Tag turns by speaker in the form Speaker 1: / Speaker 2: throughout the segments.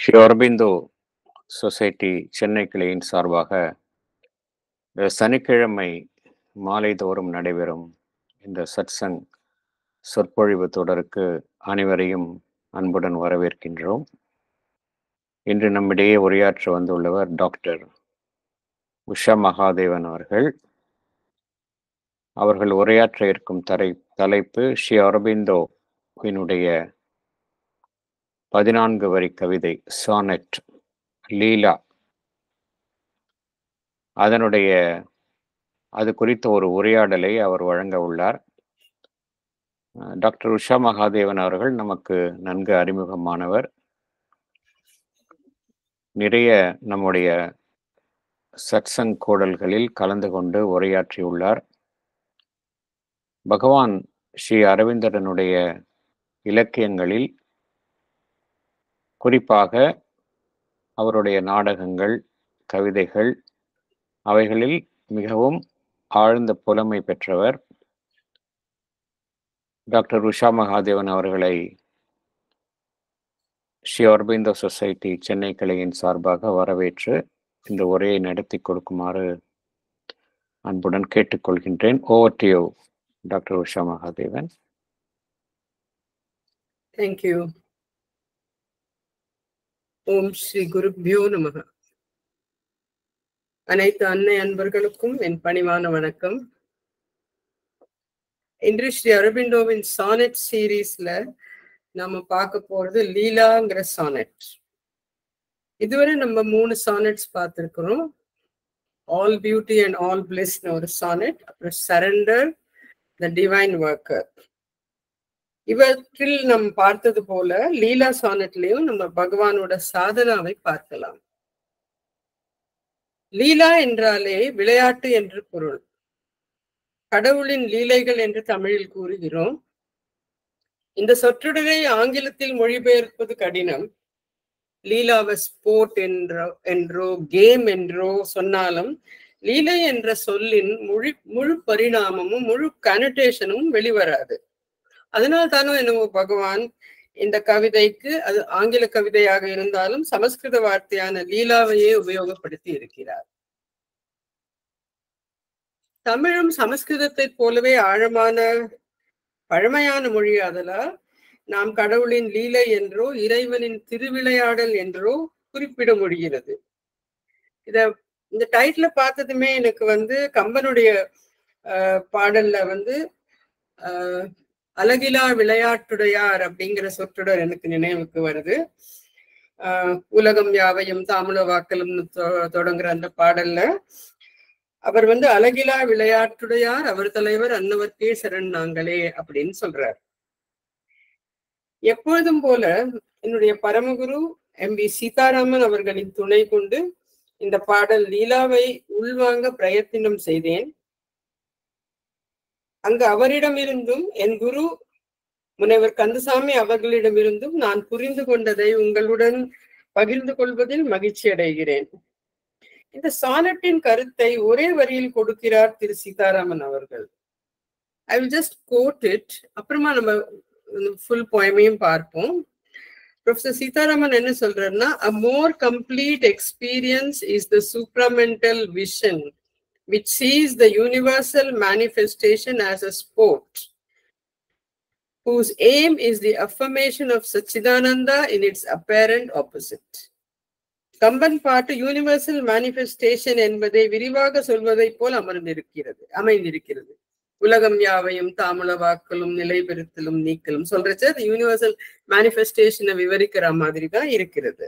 Speaker 1: Sri Aurobindo society Chennai கிளையின் சார்பாக சனிக்கிழமை மாலைதோறும் நடைபெறும் இந்த சத்சங் சொற்பொழிவு தொடருக்கு அனைவரையும் அன்புடன் வரவேற்கின்றோம். இன்று நம்மிடையே உரையாற்ற வந்துள்ளவர் டாக்டர் உஷா மகாதேவன் அவர்கள். அவர்கள் உரையாற்ற இருக்கும் தலைப்பு ஸ்ரீ அரபிந்தோவினுடைய 14 வரி கவிதை சானட் லீலா. அது குறித்த ஒரு உரையாடலை அவர் வழங்க உள்ளார். டாக்டர் உஷா மகாதேவன் அவர்கள் நமக்கு நன்கு அறிமுகமானவர். நிறைய நம்முடைய சத்சங் கூடல்களில் கலந்து கொண்டு உரையாற்றியுள்ளார். பகவான் ஸ்ரீ அரவிந்தரனுடைய இலக்கியங்களில், குறிப்பாக அவருடைய நாடகங்கள், கவிதைகள், அவைகளில் மிகவும் ஆழ்ந்த புலமை பெற்றவர். டாக்டர் உஷா மகாதேவன் அவர்களை ஸ்ரீ அரபிந்தோ சொசைட்டி சென்னை கிளையின் சார்பாக வரவேற்று இந்த உரையை நடத்தி கொடுக்குமாறு அன்புடன் கேட்டுக்கொள்கின்றேன். Over to you, doctor Usha Mahadevan.
Speaker 2: Thank you. ஓம் ஸ்ரீ குருப்யோ நமக. அனைத்து அன்னை அன்பர்களுக்கும் என் பணிவான வணக்கம். இன்று ஸ்ரீ அரபிந்தோவின் சானட் சீரீஸ்ல நாம பார்க்க போறது லீலாங்கிற சானட். இதுவரை நம்ம 3 சானட்ஸ் பார்த்திருக்கிறோம். ஆல் பியூட்டி அண்ட் ஆல் பிளிஸ்னு ஒரு சானட், அப்புறம் சரண்டர், த டிவைன் ஒர்க்கர். இவற்றில் நம்ம பார்த்தது போல லீலா சானட்லயும் நம்ம பகவானோட சாதனாவை பார்க்கலாம். லீலா என்றாலே விளையாட்டு என்று பொருள். கடவுளின் லீலைகள் என்று தமிழில் கூறுகிறோம். இந்த சொற்றொடரை ஆங்கிலத்தில் மொழிபெயர்ப்பது கடினம். லீலாவை ஸ்போர்ட் என்றோ கேம் என்றோ சொன்னாலும் லீலை என்ற சொல்லின் முழு பரிணாமமும் முழு கனோட்டேஷனும் வெளிவராது. அதனால் தானோ என்னவோ பகவான் இந்த கவிதைக்கு, அது ஆங்கில கவிதையாக இருந்தாலும் சமஸ்கிருத வார்த்தையான லீலாவையே உபயோகப்படுத்தி இருக்கிறார். தமிழும் சமஸ்கிருதத்தை போலவே பழமையான மொழியாதலால் நாம் கடவுளின் லீலை என்றோ இறைவனின் திருவிளையாடல் என்றோ குறிப்பிட முடிகிறது. இந்த டைட்டில பார்த்ததுமே எனக்கு கம்பனுடைய பாடல்ல அழகிலா விளையாட்டுடையார் அப்படிங்கிற சொற்றொடர் எனக்கு நினைவுக்கு வருது. உலகம் யாவையும் தாமுல வாக்கலும் தொடங்குற அந்த பாடல்ல அவர் அழகிலா விளையாட்டுடையார், அவர் தலைவர் அன்னவர்க்கே சரண் நாங்களே அப்படின்னு சொல்றார். எப்பொழுதும் போல என்னுடைய பரமகுரு எம்.வி. சீதாராமன் அவர்களின் துணை கொண்டு இந்த பாடல் லீலாவை உள்வாங்க பிரயத்தினம் செய்தேன். அங்கு அவரிடமிருந்தும் என் குரு முனைவர் கந்தசாமி அவர்களிடமிருந்தும் நான் புரிந்து கொண்டதை உங்களுடன் பகிர்ந்து கொள்வதில் மகிழ்ச்சி அடைகிறேன். இந்த சானட்டின் கருத்தை ஒரே வரியில் கொடுக்கிறார் திரு சீதாராமன் அவர்கள். I will just quote it, அப்புறமா நம்ம ஃபுல் போயமையும் பார்ப்போம். ப்ரொஃபசர் சீதாராமன் என்ன சொல்றாருன்னா, a more complete experience is the supramental vision which sees the universal manifestation as a sport, whose aim is the affirmation of Satchidananda in its apparent opposite. Kamban பாட்டு universal manifestation என்பதை விரிவாக சொல்வதை போல் அமைந்திருக்கிறது. உலகம் யாவையும் தாமுல வாக்கலும் நிலை பெறுத்தலும் நீக்கலும் சொல்றச்சு அது யூனிவர்சல் மேனிஃபெஸ்டேஷனை விவரிக்கிற மாதிரி தான் இருக்கிறது.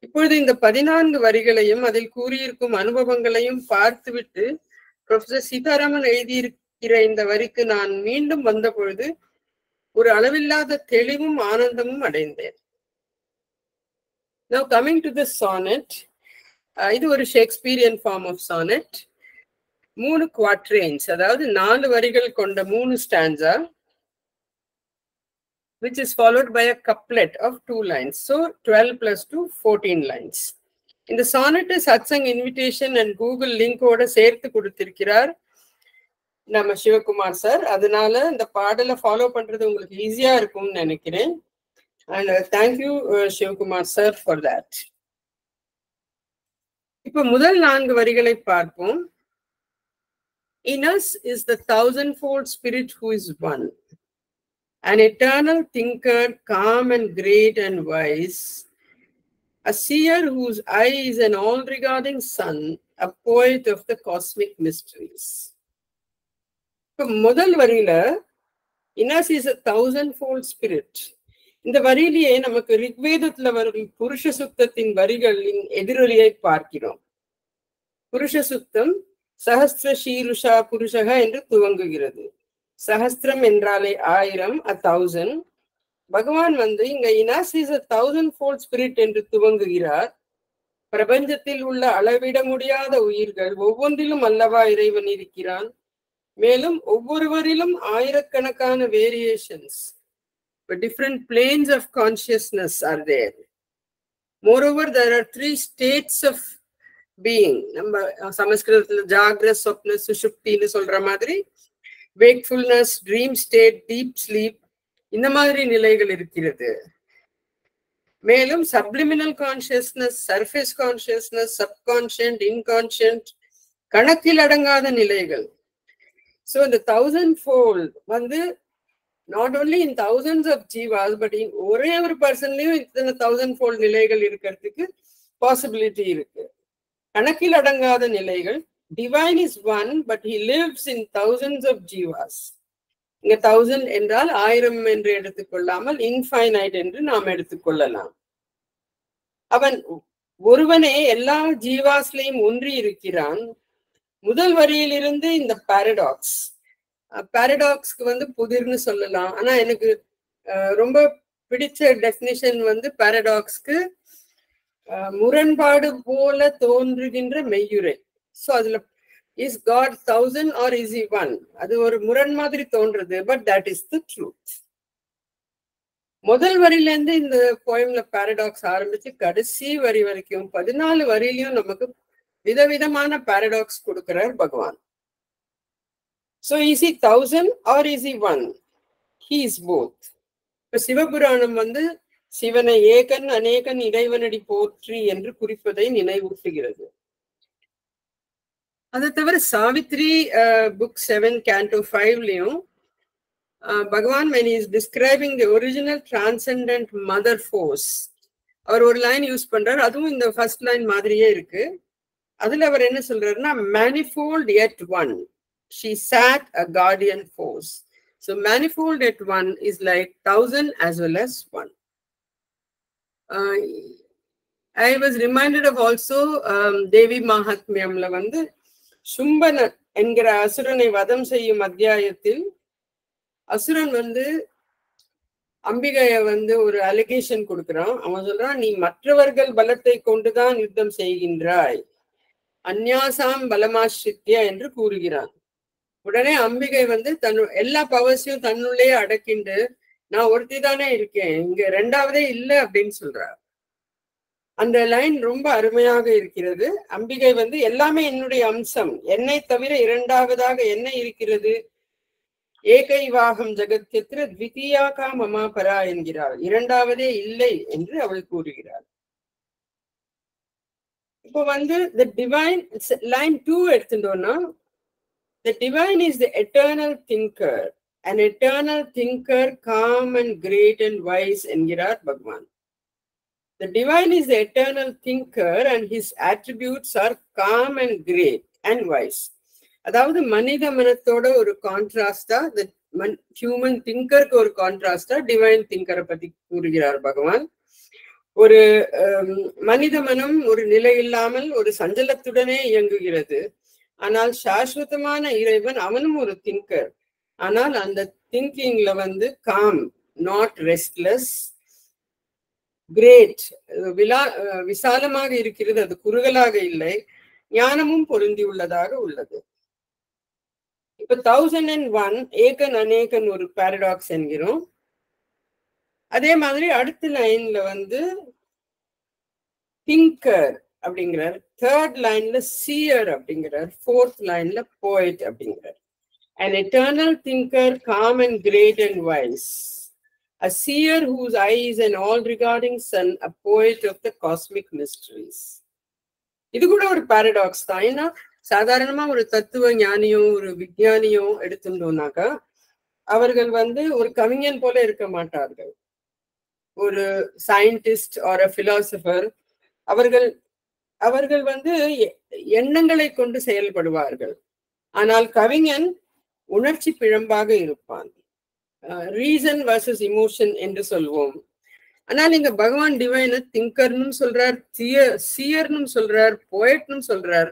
Speaker 2: இப்பொழுது இந்த 14 வரிகளையும் அதில் கூறியிருக்கும் அனுபவங்களையும் பார்த்துவிட்டு ப்ரொஃபசர் சீதாராமன் எழுதியிருக்கிற இந்த வரிக்கு நான் மீண்டும் வந்த பொழுது ஒரு அளவில்லாத தெளிவும் ஆனந்தமும் அடைந்தேன். Now coming to this sonnet, இது ஒரு Shakespearean form of sonnet. 3 quatrains, அதாவது 4 வரிகள் கொண்ட 3 stanza, which is followed by a couplet of 2 lines. So 12 plus 2, 14 lines. இந்த sonnet satsang invitation and Google லிங்கோட சேர்த்து கொடுத்திருக்கிறார் நம்ம சிவகுமார் சார். அதனால இந்த பாடலை ஃபாலோ பண்றது உங்களுக்கு ஈஸியா இருக்கும்னு நினைக்கிறேன். And thank you, Shivkumar sir, for that. இப்ப முதல் 4 வரிகளை பார்ப்போம். In us is the thousandfold spirit who is one, an eternal thinker, calm and great and wise, a seer whose eye is an all-regarding sun, a poet of the cosmic mysteries. இப்ப முதல் வரியில in us is a thousandfold spirit. இந்த வரியிலேயே நமக்கு ரிக்வேதத்துல வரும் புருஷ சுத்தத்தின் வரிகளின் எதிரொலியை பார்க்கிறோம். புருஷ சுத்தம் சஹஸ்ர ஷீருஷா புருஷக என்று துவங்குகிறது. சஹஸ்திரம் என்றாலே 1000, 1000. பகவான் இங்க இனாஸ் இஸ் a thousandfold spirit என்று துவங்குகிறார். பிரபஞ்சத்தில் உள்ள அளவிட முடியாத உயிர்கள் ஒவ்வொன்றிலும் அல்லவா இறைவன் இருக்கிறான். மேலும் ஒவ்வொருவரிலும் ஆயிரக்கணக்கான variations, different planes of consciousness are there. Moreover, there are 3 states of being. நம்ம சமஸ்கிருதத்துல ஜாக்ர, சொப்ன, சுஷுப்தின்னு சொல்ற மாதிரி wakefulness, dream state, deep sleep, இந்த மாதிரி நிலைகள் இருக்கிறது. மேலும் subliminal consciousness, surface consciousness, subconscient, inconscient, கணக்கில் அடங்காத நிலைகள். So the thousandfold not only in thousands of jivas, but in ஒரே ஒரு பர்சன்லயும் இத்தனை thousandfold நிலைகள் இருக்கிறதுக்கு பாசிபிலிட்டி இருக்கு. கணக்கில் அடங்காத நிலைகள். Divine is one, but he lives in thousands of jivas. இங்க 1000 என்றால் 1000 என்று எடுத்துக்கொள்ளாமல் இன்ஃபைனைட் என்று நாம் எடுத்துக்கொள்ளலாம். அவன் ஒருவனே எல்லா ஜீவாஸ்லையும் ஒன்றி இருக்கிறான். முதல் வரியிலிருந்து இந்த பாரடாக்ஸ், பாரடாக்ஸ்க்கு புதிர்னு சொல்லலாம். ஆனா எனக்கு ரொம்ப பிடிச்ச டெஃபினிஷன் பாரடாக்ஸ்க்கு முரண்பாடு போல தோன்றுகின்ற மெய்யுரை. சோ அதுல is God 1000 or is he one? அது ஒரு முரண் மாதிரி தோன்றது, but that is the truth. முதல் வரியில இருந்து இந்த போயம்ல பாரடாக்ஸ் ஆரம்பிச்சு கடைசி வரி வரைக்கும் 14 வரியிலையும் நமக்கு விதவிதமான பாரடாக்ஸ் கொடுக்கிறார் பகவான். So is he 1000 or is he one? He is both. இப்ப சிவபுராணம் சிவனை ஏகன் அநேகன் இறைவனடி போற்றி என்று குறிப்பதை நினைவூட்டுகிறது. அதை தவிர சாவித்ரி புக் 7 canto 5லயும் பகவான் when he is describing the original transcendent mother force, அவர் ஒரு லைன் யூஸ் பண்றாரு. அதுவும் இந்த ஃபர்ஸ்ட் லைன் மாதிரியே இருக்கு. அதுல அவர் என்ன சொல்றாருன்னா, manifold yet one, she sat a guardian force. So manifold yet one is like 1000 as well as one. I was reminded of also Devi Mahatmyamla சும்பன என்கிற அசுரனை வதம் செய்யும் அத்தியாயத்தில் அசுரன் அம்பிகைய ஒரு அலிகேஷன் கொடுக்கிறான். அவன் சொல்றான், நீ மற்றவர்கள் பலத்தை கொண்டுதான் யுத்தம் செய்கின்றாய், அந்யாசாம் பலமாஸ்ரித்யா என்று கூறுகிறான். உடனே அம்பிகை எல்லா பவர்ஸையும் தன்னுள்ளே அடக்கிண்டு, நான் ஒருத்தி தானே இருக்கேன், இங்க ரெண்டாவதே இல்லை அப்படின்னு சொல்றார். அந்த லைன் ரொம்ப அருமையாக இருக்கிறது. அம்பிகை எல்லாமே என்னுடைய அம்சம், என்னை தவிர இரண்டாவதாக என்ன இருக்கிறது, ஏகைவாகம் ஜகத்யத்ர த்விதீயாகா மமாபரா என்கிறாள், இரண்டாவதே இல்லை என்று அவள் கூறுகிறாள். இப்போ the divine, line 2 எடுத்துட்டோம்னா, the divine is the eternal thinker, an eternal thinker, calm and great and wise என்கிறார் பகவான். The divine is the eternal thinker and his attributes are calm and great and wise. அதாவது மனித மனத்தோட ஒரு கான்ட்ராஸ்டா, human திங்கருக்கு ஒரு கான்ட்ராஸ்டா divine திங்கரை பத்தி கூறுகிறார் பகவான். ஒரு மனித மனம் ஒரு நிலை இல்லாமல் ஒரு சஞ்சலத்துடனே இயங்குகிறது. ஆனால் சாஸ்வதமான இறைவன் அவனும் ஒரு திங்கர். ஆனால் அந்த திங்கிங்ல காம், நாட் ரெஸ்ட்லெஸ், கிரேட், விசாலமாக இருக்கிறது, அது குறுகலாக இல்லை, ஞானமும் பொருந்தி உள்ளதாக உள்ளது. இப்ப 1001 ஏகன் அநேகன் ஒரு பாரடாக்ஸ் என்கிறோம். அதே மாதிரி அடுத்த லைன்ல திங்கர் அப்படிங்கிறார், தேர்ட் லைன்ல சீயர் அப்படிங்கிறார், ஃபோர்த் லைன்ல போயட் அப்படிங்கிறார். An eternal thinker, calm and great and wise. a seer whose eye is an all-regarding sun, a poet of the cosmic mysteries. இது கூட ஒரு பாரடாக்ஸ் தான். ஏன்னா சாதாரணமா ஒரு தத்துவ ஞானியோ ஒரு விஞ்ஞானியோ எடுத்துட்டோம்னாக்கா அவர்கள் ஒரு கவிஞன் போல இருக்க மாட்டார்கள். ஒரு சயின்டிஸ்ட் ஆர் அ பிலாசபர் அவர்கள் அவர்கள் எண்ணங்களை கொண்டு செயல்படுவார்கள். ஆனால் கவிஞன் உணர்ச்சி பிழம்பாக இருப்பான். ரீசன் வர்சஸ் இமோஷன் என்று சொல்வோம். ஆனால் இங்க பகவான் டிவைன திங்கர்னும் சொல்றார், சீயர்னும் சொல்றார், போயட்னும் சொல்றார்.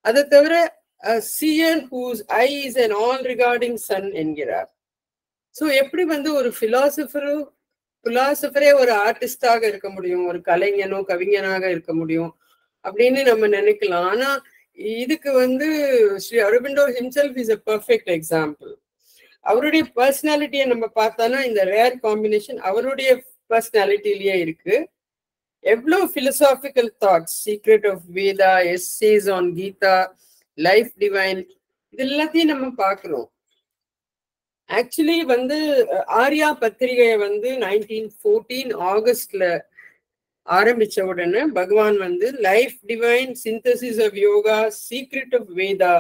Speaker 2: அதை தவிர seer whose eye is an all regarding sun என்கிறார். சோ எப்படி ஒரு பிலாசபரே ஒரு ஆர்டிஸ்டாக இருக்க முடியும், ஒரு கலைஞனோ கவிஞனாக இருக்க முடியும் அப்படின்னு நம்ம நினைக்கலாம். ஆனா இதுக்கு Sri அரபிண்டோ himself is a perfect example. அவருடைய பர்சனாலிட்டியை நம்ம பார்த்தோம்னா இந்த ரேர் காம்பினேஷன் அவருடைய பர்சனாலிட்டிலேயே இருக்கு. எவ்வளவு philosophical thoughts, secret of Veda, essays on Gita, life divine, இது எல்லாத்தையும் நம்ம பார்க்கிறோம். ஆக்சுவலி ஆர்யா பத்திரிகையை 1914 ஆகஸ்ட்ல ஆரம்பிச்ச உடனே Bhagavan life divine, synthesis of Yoga, secret of Veda,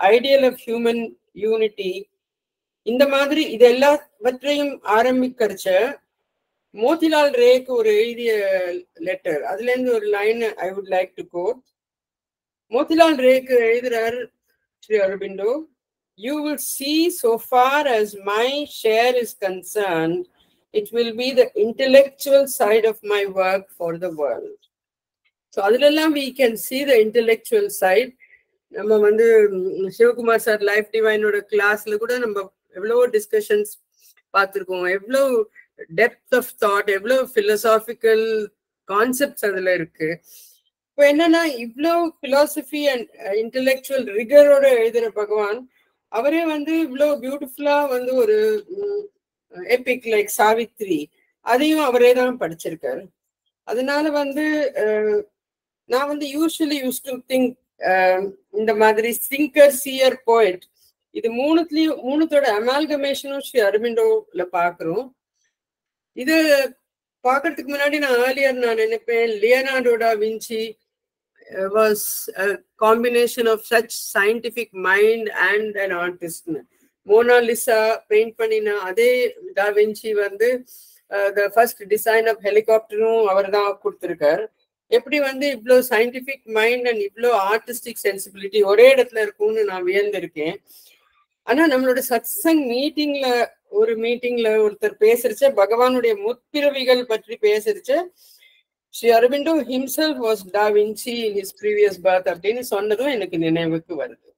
Speaker 2: ideal of human unity, இந்த மாதிரி இது எல்லாவற்றையும் ஆரம்பிக்கிறச்ச மோதிலால் ரேக்கு ஒரு எழுதிய லெட்டர், அதுல இருந்து ஒரு line I would like to quote. Motilal ரேக்கு எழுதுறார் Sri அரபிண்டோ, you will see so far as my share is concerned, it will be the intellectual side of my work for the world. So adillam we can see the intellectual side. நம்ம Sivakumar sir life டிவைனோட கிளாஸ்ல கூட நம்ம எவ்வளவோ discussions பார்த்துருக்கோம். எவ்வளவு depth of thought, எவ்வளவு philosophical concepts அதுல இருக்கு. இப்போ என்னன்னா இவ்வளவு பிலாசபி அண்ட் இன்டெலெக்சுவல் ரிகரோட எழுதுற பகவான் அவரே இவ்வளவு பியூட்டிஃபுல்லா ஒரு எபிக் லைக் சாவித்ரி அதையும் அவரே தான் படிச்சிருக்காரு. அதனால நான் யூஸ்வலி யூஸ் டு திங்க் இந்த மாதிரி திங்கர், சீயர், போயட் இது மூணுத்தோட அமால்கமேஷனும் ஸ்ரீ அரபிண்டோல பாக்குறோம். இது பாக்குறதுக்கு முன்னாடி நான் நினைப்பேன் Leonardo da Vinci was a combination of such scientific mind and an artist. Mona Lisa paint panina adhe Da Vinci the first design of helicopter avarda kuduthirukar. எப்படி இவ்ளோ scientific mind and இவ்ளோ artistic sensibility ஒரே இடத்துல இருக்கும்னு நான் வியந்திருக்கேன். ஆனா நம்மளோட சத்சங் மீட்டிங்ல ஒருத்தர் பேசுறச்ச பகவானுடைய முற்பிறவிகள் பற்றி பேசுறச்ச Sri Aurobindo himself was Da Vinci in his previous birth அப்படின்னு சொன்னதும் எனக்கு நினைவுக்கு வருது.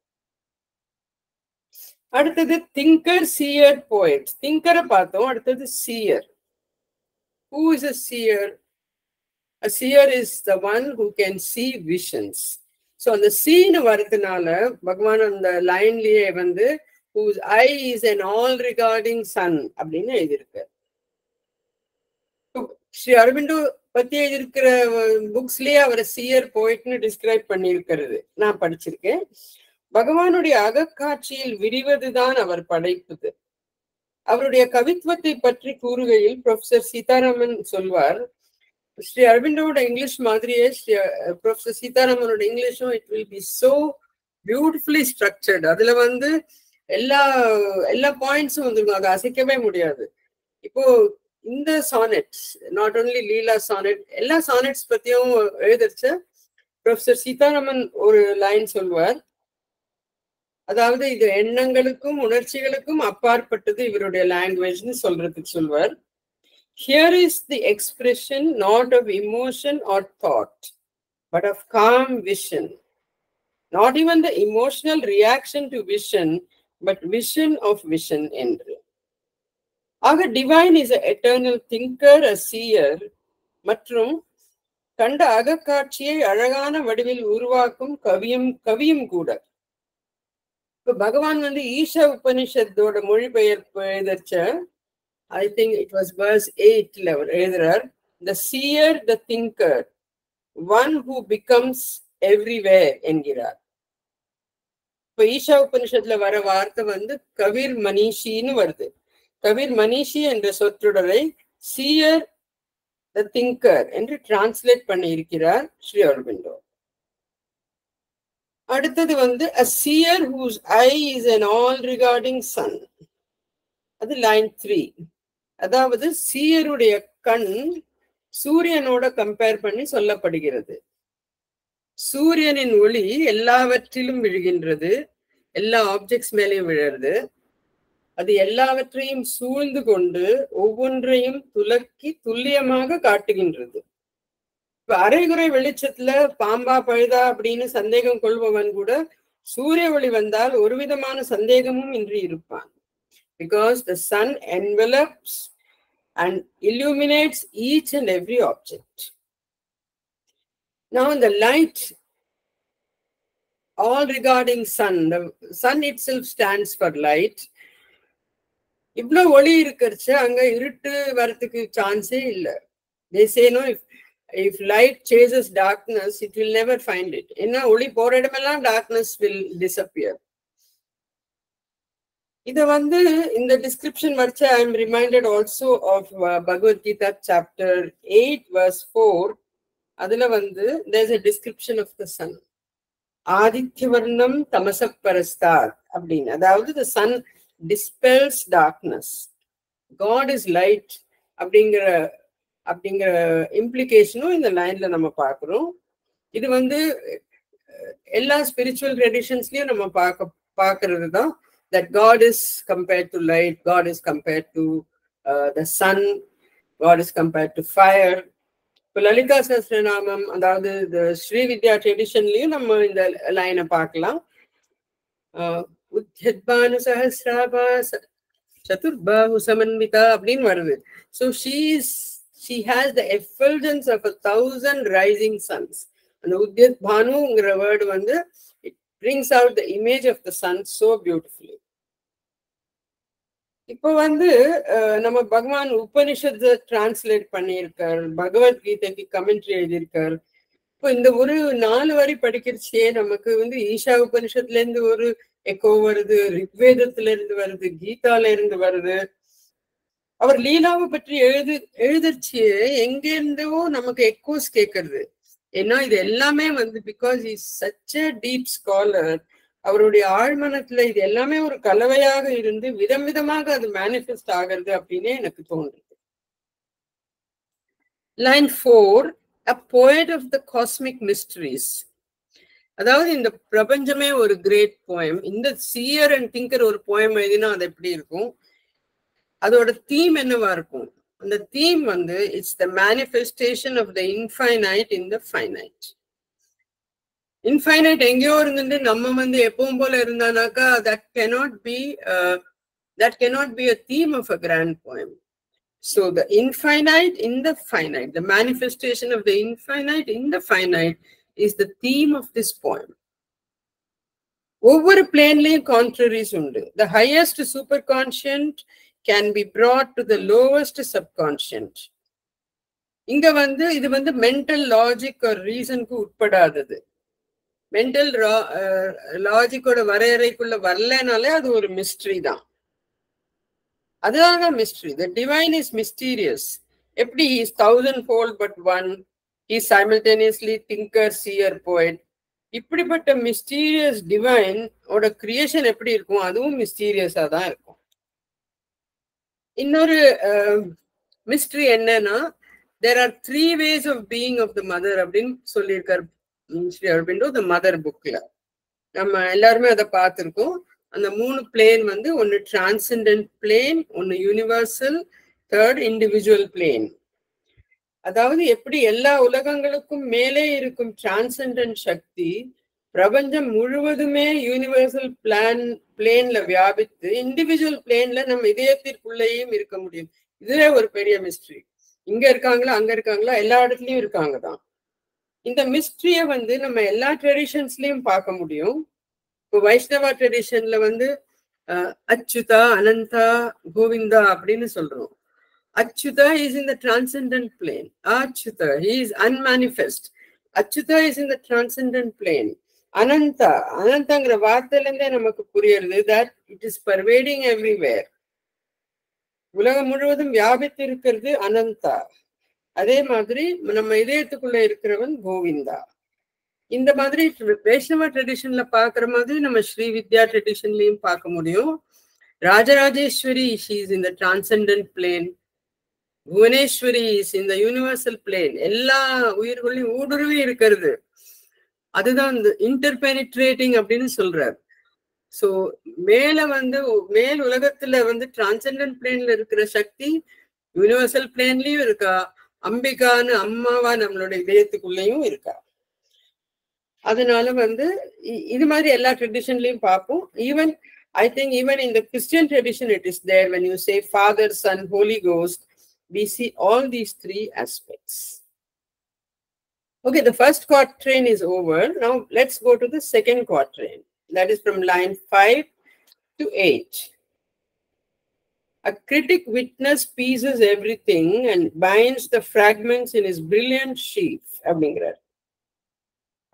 Speaker 2: அடுத்தது திங்கர், சீயர், போயட். திங்கரை பார்த்தோம், அடுத்தது shear. Who is a seer? A seer is the one who can see visions. So அந்த சீன் வரதுனால பகவான் அந்த லைன்லயே whose eye is an all regarding sun அப்படின்னு எழுதியிருக்கு. ஸ்ரீ அரபிண்டோ பத்தி இருக்கிற புக்ஸ்லயே அவரை சீயர், போயிட்னு டிஸ்கிரைப் பண்ணியிருக்கிறது நான் படிச்சிருக்கேன். பகவானுடைய அகக்காட்சியில் விரிவதுதான் அவர் படைப்புது. அவருடைய கவித்துவத்தை பற்றி கூறுகையில் ப்ரொஃபசர் சீதாராமன் சொல்வார், ஸ்ரீ அரபிண்டோட இங்கிலீஷ் மாதிரியே ப்ரொஃபசர் சீதாராமனோட இங்கிலீஷும் it will be so beautifully structured. அதுல எல்லா பாயிண்ட்ஸும் வந்துருக்கும், அதை அசைக்கவே முடியாது. இப்போ இந்த சானெட்ஸ், நாட் ஓன்லி லீலா சானெட், எல்லா சானெட்ஸ் பத்தியும் எழுதிருச்ச ப்ரொஃபசர் சீதாராமன் ஒரு லைன் சொல்வார். அதாவது இது எண்ணங்களுக்கும் உணர்ச்சிகளுக்கும் அப்பாற்பட்டது இவருடைய லாங்குவேஜ்னு சொல்வார். Here is the expression not of emotion or thought, but of calm vision. Not even the emotional reaction to vision, but vision of vision என்று. ஆக divine is an eternal thinker, a seer, மற்றும் கண்ட அகக்காட்சியை அழகான வடிவில் உருவாக்கும் கவியும் கூட. இப்ப பகவான் ஈஷா உபனிஷத்தோட மொழிபெயர்ப்பு எழுதச்ச I think it was verse 8 அவர் எழுதுறார், the seer, the thinker, one who becomes everywhere என்கிறார். இப்ப ஈஷா உபனிஷத்துல வர வார்த்தை கவிர் மனிஷின்னு வருது. கவிர் மனிஷி என்ற சொற்றொடரை சீயர் த திங்கர் என்று டிரான்ஸ்லேட் பண்ணி இருக்கிறார் ஸ்ரீ அரபிந்தோ. அடுத்தது வந்து a seer whose eye is an all regarding sun. அது லைன் 3. அதாவது சீயருடைய கண் சூரியனோட கம்பேர் பண்ணி சொல்லப்படுகிறது. சூரியனின் ஒளி எல்லாவற்றிலும் விழுகின்றது, எல்லா ஆப்ஜெக்ட்ஸ் மேலேயும் விழுறது. அது எல்லாவற்றையும் சூழ்ந்து கொண்டு ஒவ்வொன்றையும் துலக்கி துல்லியமாக காட்டுகின்றது. இப்ப அரைகுறை வெளிச்சத்துல பாம்பா பழுதா அப்படின்னு சந்தேகம் கொள்பவன் கூட சூரிய ஒளி வந்தால் ஒரு விதமான சந்தேகமும் இன்றி இருப்பான். Because the sun envelops and illuminates each and every object. Now the light, all regarding sun, the sun itself stands for light. இவ்வளவு ஒளி இருக்கிறச்சு அங்க இருட்டு வரத்துக்கு சான்ஸே இல்லை. They say no, if light chases darkness, it will never find it. ஏன்னா ஒளி போற இடமெல்லாம் darkness will disappear. இத வந்து இந்த டிஸ்கிரிப்ஷன் வச்சு I am reminded also of Bhagavad Gita chapter 8 verse 4. அதுல வந்து there is a description of the sun. ஆதித்யவர்ணம் தமசப்பரஸ்தாத் அப்படின்னு, அதாவது the sun dispels darkness. God is light அப்படிங்கிற இம்ப்ளிகேஷனும் இந்த லைன்ல நம்ம பார்க்கிறோம். இது வந்து எல்லா ஸ்பிரிச்சுவல் ட்ரெடிஷன்ஸ்லயும் நம்ம பார்க்கறது தான். That God is compared to light, God is compared to the sun, God is compared to fire. இப்போ லலிதா சஹஸ்ரநாமம், அதாவது இந்த ஸ்ரீவித்யா ட்ரெடிஷன்லயும் நம்ம இந்த லைனை பார்க்கலாம். உத்யத்பானு சஹஸ்ராபா சதுர்பாஹு சமன்விதா அப்படின்னு வருது. So she has the effulgence of 1,000 rising suns. அந்த உத்யத் பானுங்கிற வேர்டு வந்து it brings out the image of the sun so beautifully. இப்போ வந்து நம்ம பகவான் உபனிஷத்தை டிரான்ஸ்லேட் பண்ணியிருக்கார், பகவத்கீதைக்கு கமெண்ட்ரி எழுதியிருக்கார். இப்போ இந்த ஒரு 4 வரி படிக்கிறச்சே நமக்கு வந்து ஈஷா உபனிஷத்துல இருந்து ஒரு எக்கோ வருது, ரிக்வேதத்துல இருந்து வருது, கீதால இருந்து வருது. அவர் லீலாவை பற்றி எழுதச்சியே எங்கிருந்தோ நமக்கு எக்கோஸ் கேட்கறது. ஏன்னா இது எல்லாமே வந்து because is such a deep scholar, அவருடைய ஆழ்மனத்துல இது எல்லாமே ஒரு கலவையாக இருந்து விதம் விதமாக அது மேனிஃபெஸ்ட் ஆகிறது அப்படின்னு எனக்கு தோன்றுது. Line 4, a poet of the cosmic mysteries. அதாவது இந்த பிரபஞ்சமே ஒரு கிரேட் போயம். இந்த சீயர் அண்ட் திங்கர் ஒரு போயம் எழுதினா அது எப்படி இருக்கும், அதோட தீம் என்னவா இருக்கும்? அந்த தீம் வந்து it's the manifestation of the infinite in the finite. Infinite எங்கேயோ இருந்துட்டு நம்ம வந்து எப்பவும் போல இருந்தானாக்கா that cannot be a theme of a grand poem. So the infinite in the finite, the manifestation of the infinite in the finite is the theme of this poem. ஒவ்வொரு பிளேன்லயும் கான்ட்ரரிஸ் உண்டு. The highest superconscient can be brought to the lowest subconscient. இங்க வந்து இது வந்து mental logic ஒரு ரீசனுக்கு உட்படாதது. Mental லாஜிக்கோட வரையறைக்குள்ள வரலனாலே அது ஒரு mystery தான். அதுதான் mystery. The divine is mysterious. எப்படி he is 1,000-fold but one, he is simultaneously thinker, seer, poet. இப்படிப்பட்ட மிஸ்டீரியஸ் டிவைன் ஓட கிரியேஷன் எப்படி இருக்கும், அதுவும் மிஸ்டீரியஸா தான் இருக்கும். இன்னொரு மிஸ்ட்ரி என்னன்னா, there are 3 ways of being of the mother அப்படின்னு சொல்லியிருக்காரு ஸ்ரீ அரபிந்தோ த மதர் புக்ல. நம்ம எல்லாருமே அதை பார்த்திருக்கோம். அந்த 3 பிளேன் வந்து ஒன்னு டிரான்செண்டன்ட் பிளேன், ஒன்னு யூனிவர்சல், தேர்ட் இண்டிவிஜுவல் பிளேன். அதாவது எப்படி எல்லா உலகங்களுக்கும் மேலே இருக்கும் டிரான்செண்டன்ட் சக்தி பிரபஞ்சம் முழுவதுமே யூனிவர்சல் பிளேன்ல வியாபித்து இண்டிவிஜுவல் பிளேன்ல நம்ம இதயத்திற்குள்ளேயும் இருக்க முடியும். இதுவே ஒரு பெரிய மிஸ்ட்ரி. இங்க இருக்காங்களா அங்க இருக்காங்களா, எல்லா இடத்துலயும் இருக்காங்க தான். இந்த மிஸ்ட்ரிய வந்து நம்ம எல்லா ட்ரெடிஷன்ஸ்லயும் பார்க்க முடியும். இப்போ வைஷ்ணவா ட்ரெடிஷன்ல வந்து அச்சுதா, அனந்தா, கோவிந்தா அப்படின்னு சொல்றோம். Achyuta is in the transcendent plane. Achyuta, he is unmanifest. Achyuta is in the transcendent plane. Ananta, அனந்தாங்கிற வார்த்தையில இருந்தே நமக்கு புரியுது that it is pervading everywhere. உலகம் முழுவதும் வியாபித்திருக்கிறது அனந்தா. அதே மாதிரி நம்ம இதயத்துக்குள்ள இருக்கிறவன் கோவிந்தா. இந்த மாதிரி வைஷ்ணவ ட்ரெடிஷன்ல பாக்குற மாதிரி நம்ம ஸ்ரீ வித்யா ட்ரெடிஷன்லயும் பார்க்க முடியும். Rajarajeswari she is in the transcendent plane. Bhuvaneswari is in the universal plane. எல்லா உயிர்களையும் ஊடுருவி இருக்கிறது. அதுதான் இந்த இன்டர்பெனிட்ரேட்டிங் அப்படின்னு சொல்றாரு. சோ மேல வந்து மேல் உலகத்துல வந்து டிரான்செண்டன்ட் பிளேன்ல இருக்கிற சக்தி யூனிவர்சல் பிளேன்லயும் இருக்கா, அம்பிகான்னு அம்மாவா நம்மளோட இதயத்துக்குள்ளயும் இருக்கா. அதனால வந்து இது மாதிரி எல்லா ட்ரெடிஷன்லயும் பார்ப்போம். Even I think even in the Christian tradition it is there. When you say Father, Son, Holy Ghost, we see all these three aspects. Okay, the first quatrain is over. Now let's go to the second quatrain. That is from line 5 to 8. A critic witness pieces everything and binds the fragments in his brilliant sheaf. அப்படிங்கிறார்.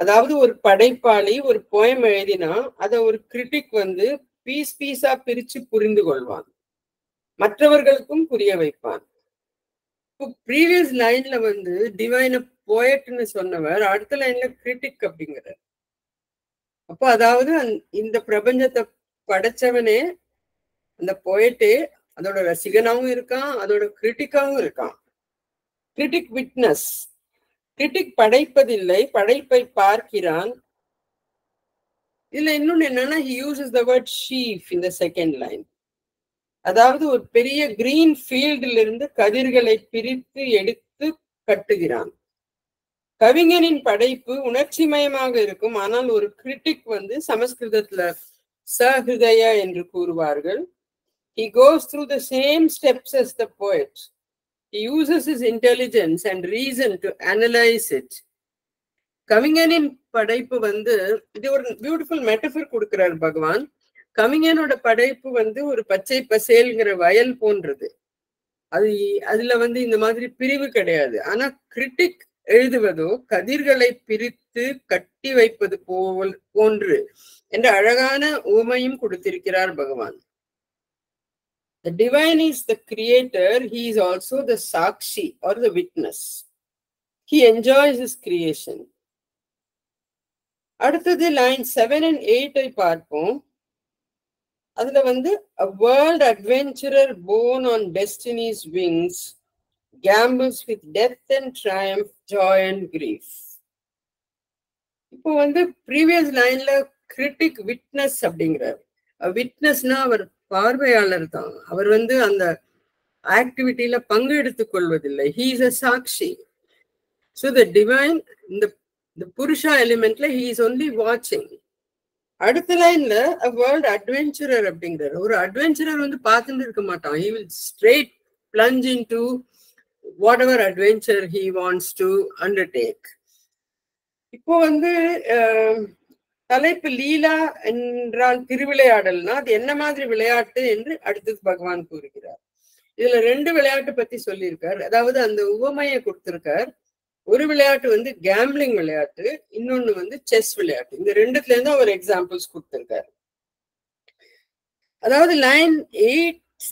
Speaker 2: அதாவது ஒரு படைப்பாளி ஒரு poem எழுதினா அதை ஒரு critic வந்து piece பீஸா பிரிச்சு புரிந்து கொள்வான், மற்றவர்களுக்கும் புரிய வைப்பான். இப்போ ப்ரீவியஸ் லைன்ல வந்து டிவைன போயட்னு சொன்னவர் அடுத்த லைன்ல கிரிட்டிக் அப்படிங்கிறார். அப்போ அதாவது இந்த பிரபஞ்சத்தை படைச்சவனே அந்த போயட்டே அதோட ரசிகனாவும் இருக்கான், அதோட கிரிட்டிக்காவும் இருக்கான். Critic witness. கிரிட்டிக் படைப்பதில்லை, படைப்பை பார்க்கிறான். இதுல இன்னொன்னு என்னன்னா he uses the word sheaf in the second line. அதாவது ஒரு பெரிய கிரீன் ஃபீல்டில் இருந்து கதிர்களை பிரித்து எடுத்து கட்டுகிறான். கவிஞனின் படைப்பு உணர்ச்சிமயமாக இருக்கும். ஆனால் ஒரு கிரிட்டிக் வந்து சமஸ்கிருதத்துல சஹிருதய என்று கூறுவார்கள். He goes through the same steps as the poet. He uses his intelligence and reason to analyze it. கவிஞனின் படைப்பு வந்து இது ஒரு பியூட்டிஃபுல் மெட்டஃபர் கொடுக்கிறார் பகவான். கவிஞனோட படைப்பு வந்து ஒரு பச்சை பசேல்ங்கிற வயல் போன்றது. அதுல வந்து இந்த மாதிரி பிரிவு கிடையாது. ஆனா கிரிட்டிக் எழுதுவதோ கதிர்களை பிரித்து கட்டி வைப்பது போன்று என்ற அழகான உவமையும் கொடுத்திருக்கிறார் பகவான். The divine is the creator. He is also the sakshi or the witness. He enjoys his creation. அடுத்தது லைன் 7 and 8 பார்ப்போம். அதுல வந்து a world adventurer born on destiny's wings gambles with death and triumph, joy and grief. இப்போ வந்து previous லைன்ல critic witness அப்படிங்கிறார். விட்னஸ்னா அவர் பார்வையாளர் தான், அவர் வந்து அந்த ஆக்டிவிட்டியில பங்கு எடுத்துக் கொள்வதில்லை. he is a Sakshi. so the divine இந்த புருஷா எலிமெண்ட்ல he is only watching. அடுத்த லைன்ல a world adventurer அப்படிங்கிறார். ஒரு அட்வென்ச்சரர் வந்து பார்த்துட்டு இருக்க மாட்டான். he will straight plunge into whatever adventure he wants to undertake. இப்போ வந்து தலைப்பு லீலா என்றால் திருவிளையாடல்னா அது என்ன மாதிரி விளையாட்டு என்று அடுத்தது பகவான் கூறுகிறார். இதுல 2 விளையாட்டு பத்தி சொல்லியிருக்கார். அதாவது அந்த உவமையை கொடுத்திருக்கார். ஒரு விளையாட்டு வந்து கேம்பிளிங் விளையாட்டு, இன்னொன்னு வந்து செஸ் விளையாட்டு. இந்த 2த்துல இருந்து அவர் எக்ஸாம்பிள்ஸ் கொடுத்திருக்காரு. அதாவது லைன்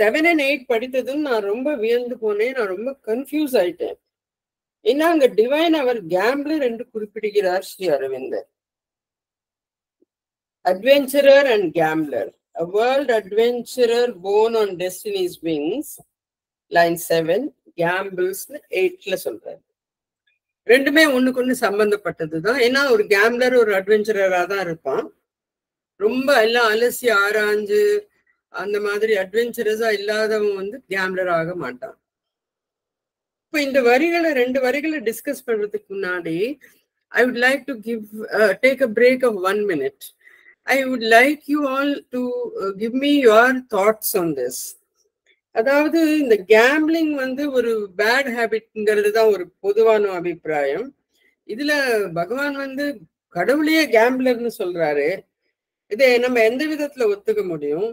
Speaker 2: 7 and 8 படித்ததும் நான் ரொம்ப வியந்து போனேன், நான் ரொம்ப கன்ஃபியூஸ் ஆயிட்டேன். ஏன்னா அங்க டிவைன் அவர் கேம்பிளர் என்று குறிப்பிடுகிறார் ஸ்ரீ அரவிந்தர். Adventurer and gambler. A world adventurer born on destiny's wings. Line 7. Gambles 8ல சொல்றாரு. ரெண்டுமே ஒண்ணுக்கு ஒண்ணு சம்பந்தப்பட்டதுதான். ஏன்னா ஒரு கேம்ப்ளர் ஒரு அட்வென்ச்சரரா தான் இருப்பான். ரொம்ப எல்லாம் அலசி ஆராய்ஞ்சு அந்த மாதிரி அட்வென்ச்சரஸா இல்லாதவன் வந்து கேம்ப்ளர் ஆக மாட்டான். இப்போ இந்த வரிகளை 2 வரிகளை டிஸ்கஸ் பண்றதுக்கு முன்னாடி I would like to take a break of 1 minute. I would like you all to give me your thoughts on this. அதாவது இந்த கேம்பிளிங் வந்து ஒரு பேட் ஹேபிட்ங்கிறது தான் ஒரு பொதுவான அபிப்பிராயம். இதுல பகவான் வந்து கடவுளையே கேம்பிளர்னு சொல்றாரு. இதை நம்ம எந்த விதத்துல ஒத்துக்க முடியும்?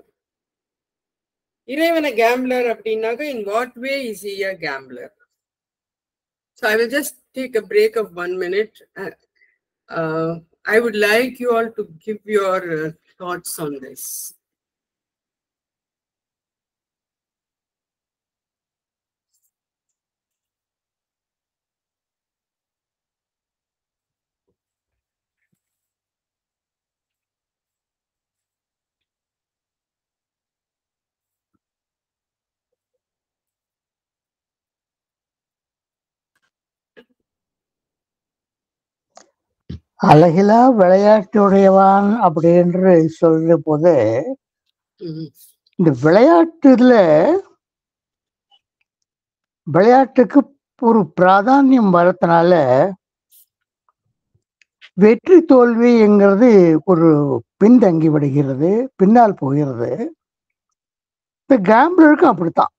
Speaker 2: இறைவனை கேம்பிளர் அப்படின்னாக்க in what way is he a gambler? So I will just take a break of 1 minute. I would like you all to give your thoughts on this.
Speaker 3: அழகிலா விளையாட்டுடையவான் அப்படின்னு சொல்ற போது இந்த விளையாட்டுக்கு ஒரு பிராதானியம் வரதுனால வெற்றி தோல்விங்கிறது ஒரு பின்தங்கி விடுகிறது, பின்னால் போகிறது. இந்த கேம்பிளருக்கும் அப்படித்தான்.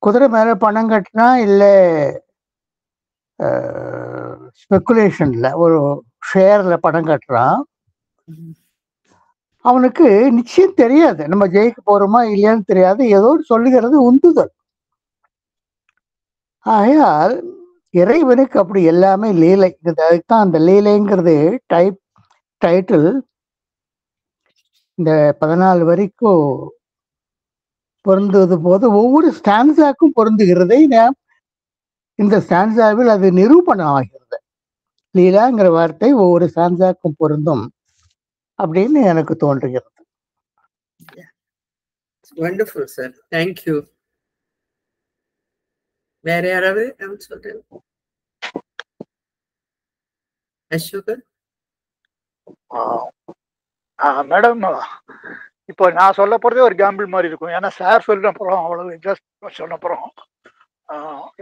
Speaker 3: குதிரை மேல பணம் கட்டினா இல்லை ஸ்பெக்குலேஷன்ல ஒரு ஷேர்ல பணம் கட்டுறான், அவனுக்கு நிச்சயம் தெரியாது நம்ம ஜெயிக்க போறோமா இல்லையான்னு தெரியாது, ஏதோ சொல்லுகிறது உந்துதல். ஆகையால் இறைவனுக்கு அப்படி எல்லாமே லீலை. அதுதான் அந்த லீலைங்கிறது டைட்டில் இந்த 14 வரைக்கும் பொருந்துவது போது ஒவ்வொரு ஸ்டான்ஸாக்கும் பொருந்துகிறதை நாம் இந்த ஸ்டான்ஸாவில் அது நிரூபணம் ஆகிறது. லீலாங்கிற வார்த்தை ஒவ்வொரு ஸ்டான்ஸாக்கும் பொருந்தும் அப்படின்னு எனக்கு தோன்றுகிறது.
Speaker 2: Wonderful sir, thank you. வேற யாராவது சொல்றேன்? அசோகர்
Speaker 4: மேடம், இப்போ நான் சொல்ல போறதே ஒரு கேம்பிள் மாதிரி இருக்கும். ஏன்னா சார் சொல்ல போறோம், அவ்வளவு இன்ட்ரெஸ்ட் சொல்ல போறோம்.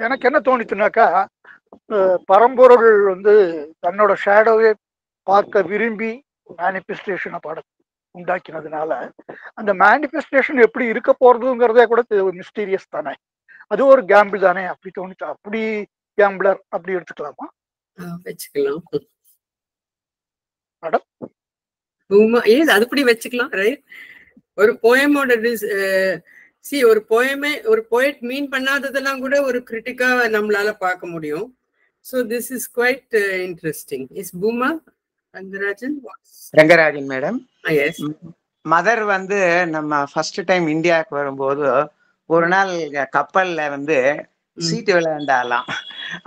Speaker 4: எனக்கு என்ன தோணிச்சுனாக்கா, பரம்பொருள் தன்னோட ஷேடோவே பார்க்க விரும்பி மேனிஃபெஸ்டேஷனை உண்டாக்கினதுனால அந்த மேனிஃபெஸ்டேஷன் எப்படி இருக்க போறதுங்கிறதே கூட மிஸ்டீரியஸ் தானே, அது ஒரு கேம்பிள் தானே அப்படி தோணுச்சு. அப்படி கேம்பிளர் அப்படி எடுத்துக்கலாமா?
Speaker 2: வச்சுக்கலாம்
Speaker 4: மேடம்.
Speaker 2: அதுபடி வச்சுக்கலாம். ஒரு போயமோட ஒரு போயட் மீன் பண்ணாததெல்லாம் கூட ஒரு கிரிட்டிக்கா நம்மளால பார்க்க முடியும். So this is quite interesting. Is Bhuma
Speaker 5: Rangarajan madam.
Speaker 2: Yes.
Speaker 5: Mother நம்ம ஃபர்ஸ்ட் டைம் இந்தியாவுக்கு வரும்போது ஒரு நாள் கப்பல்ல சீட்டு விளையாண்டாலாம்.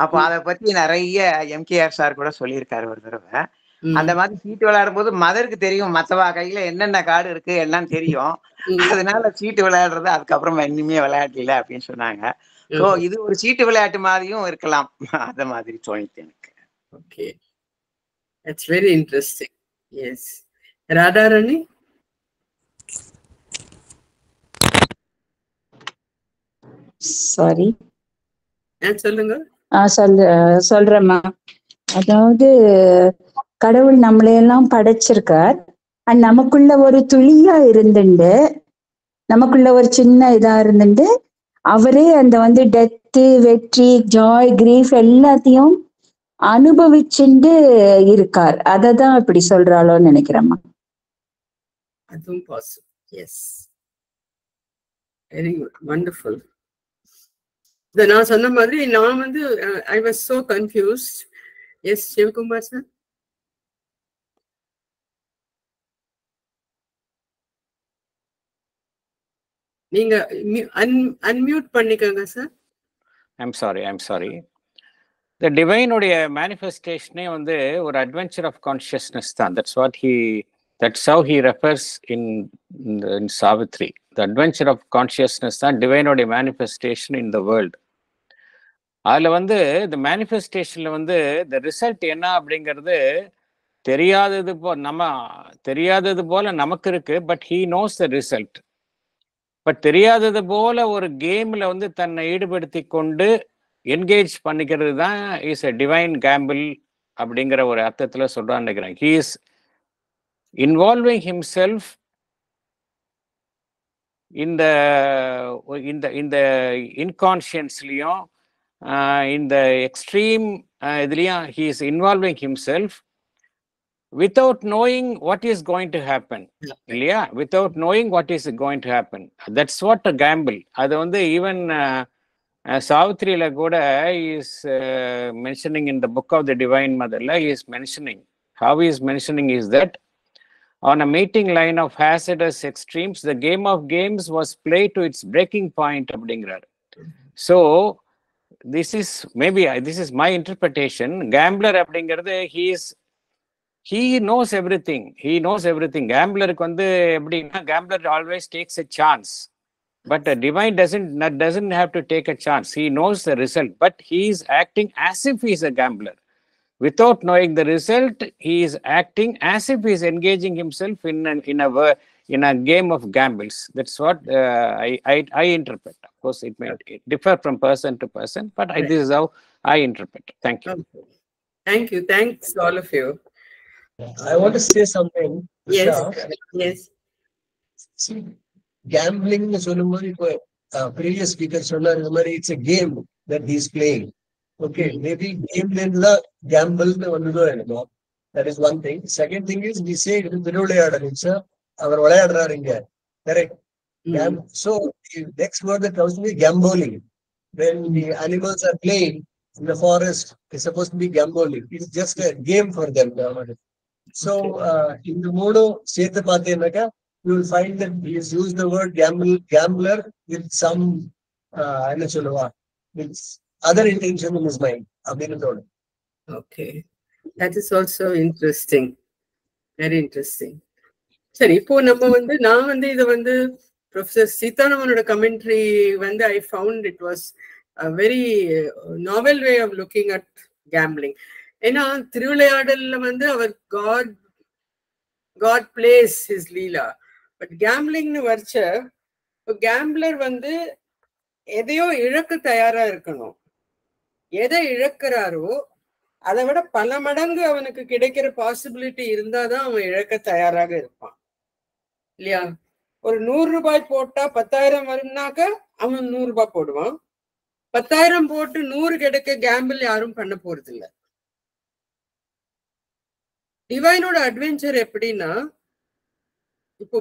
Speaker 5: அப்போ அதை பத்தி நிறைய எம்கேஆர் சார் கூட சொல்லியிருக்காரு ஒரு தடவை. அந்த மாதிரி சீட்டு விளையாடும் போது மதருக்கு தெரியும் மத்தவா கையில என்னென்ன கார்டு இருக்கு எல்லாம் தெரியும், அதனால சீட்டு விளையாடுறது அதுக்கப்புறமா இனிமே விளையாடல அப்படின்னு சொன்னாங்க. ஸோ இது ஒரு சீட்டு விளையாட்டு மாதிரியும் இருக்கலாம், அத மாதிரி தோணித்து எனக்கு.
Speaker 2: Okay, it's very interesting. Yes, Radharani.
Speaker 6: Sorry,
Speaker 2: சொல்லுங்க.
Speaker 6: சொல்றேம்மா. அதாவது கடவுள் நம்மளையெல்லாம் படைச்சிருக்கார். நமக்குள்ள ஒரு துளியா இருந்துண்டு, நமக்குள்ள ஒரு சின்ன இதா இருந்துட்டு அவரே அந்த டெத்து, வெற்றி, ஜாய், கிரீஃப் எல்லாத்தையும் அனுபவிச்சுண்டு இருக்கார். அததான் இப்படி சொல்றாளோன்னு நினைக்கிறேம்மா.
Speaker 2: அதுவும் possible. Yes, very good, wonderful. நான் சொன்ன மாதிரி நான் I was so confused. Yes, Sivakumar sir. நீங்க அன்மியூட் பண்ணிக்கோங்க சார்.
Speaker 1: I'm sorry. த டிவைனுடைய மேனிஃபெஸ்டேஷனே ஒரு அட்வென்ச்சர் ஆஃப் கான்ஷியஸ்னஸ் தான். That's how he refers in Savitri. The adventure of consciousness தான் டிவைனுடைய மேனிஃபெஸ்டேஷன் இன் த வேர்ல்டு. அதுல இந்த மேனிஃபெஸ்டேஷன்ல the ரிசல்ட் என்ன அப்படிங்கிறது தெரியாதது போல நமக்கு இருக்கு. But he knows the result. But தெரியாதது போல ஒரு கேம்ல தன்னை ஈடுபடுத்தி கொண்டு என்கேஜ் பண்ணிக்கிறது தான் இஸ் எ டிவைன் கேம்பிள் அப்படிங்கிற ஒரு அர்த்தத்துல சொல்றான்னு நினைக்கிறேன். He is involving himself in the inconscienceலயும் இந்த எக்ஸ்ட்ரீம் இதுலயும் he is involving himself without knowing what is going to happen. இல்லையா? without knowing what is going to happen. That's what a gamble. அது even சாவித்ரியில கூட is mentioning in the book of the Divine Mother, he is mentioning, how he is mentioning is that on a meeting line of hazardous extremes, the game of games was played to its breaking point அப்படிங்கிறார். So this is my interpretation. Gambler அப்படிங்கிறது he knows everything. Gamblerக்கு எப்படின்னா, gambler always takes a chance, but a divine doesn't have to take a chance. He knows the result, but he is acting as if he is a gambler. without knowing the result, he is acting as if he is engaging himself in a game of gambles. That's what I interpret. Of course, it may differ from person to person, but this is how I interpret. Thank you.
Speaker 2: Okay. Thank you. Thanks, all of you.
Speaker 7: I want to say something.
Speaker 2: Yes.
Speaker 7: Usha.
Speaker 2: Yes.
Speaker 7: See, gambling is previous speaker it's a game that he's playing. Okay, maybe game gamble that is one thing. Second thing is we say correct. So the next word that comes to me, gambling. When the animals are playing in the forest, it's supposed to be gambling. It's just a game for them. So in the Modo Setapate, you will find that he has used the word gambler with some with other intention in his mind.
Speaker 2: Okay. That is also interesting. Very interesting. சரி, இப்போ நம்ம நான் இதை professor சீதாராமனோட commentary I found it was a very novel way of looking at gambling. ஏன்னா திருவிளையாடல்ல அவர் God plays his leela. But gambling வர்ச்ச gambler எதையோ இழக்க தயாரா இருக்கணும். எதை இழக்கிறாரோ அதை விட பல மடங்கு அவனுக்கு கிடைக்கிற பாசிபிலிட்டி இருந்தாதான் அவன் இழக்க தயாராக இருப்பான் இல்லையா? ஒரு 100 ரூபாய் போட்டா 10,000 வரும்னாக்க அவன் 100 ரூபாய் போடுவான். 10,000 போட்டு 100 கிடைக்க கேம்பிள் யாரும் பண்ண போறது இல்லை. டிவைனோட அட்வென்ச்சர் எப்படின்னா, இப்போ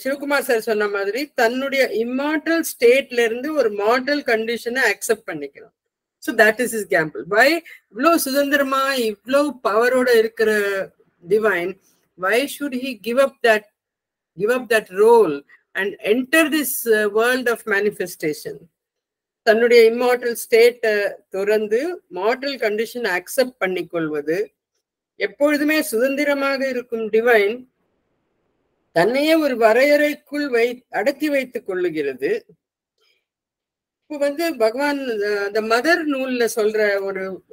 Speaker 2: சிவகுமார் சார் சொன்ன மாதிரி தன்னுடைய இம்மார்டல் ஸ்டேட்ல இருந்து ஒரு மார்டல் கண்டிஷனை அக்செப்ட் பண்ணிக்கணும். So that is his gamble. Why இவ்வளவு சுதந்திரமா இவ்வளவு பவரோட இருக்கிற divine, why should he give up that role and enter this world of manifestation? தன்னுடைய இம்மார்டல் ஸ்டேட் துறந்து மார்டல் கண்டிஷன் அக்செப்ட் பண்ணிக்கொள்வது. எப்பொழுதுமே சுதந்திரமாக இருக்கும் டிவைன் தன்னையே ஒரு வரையறைக்குள் அடக்கி வைத்துக் கொள்ளுகிறது. இப்போ பகவான் த மதர் நூல்ல சொல்ற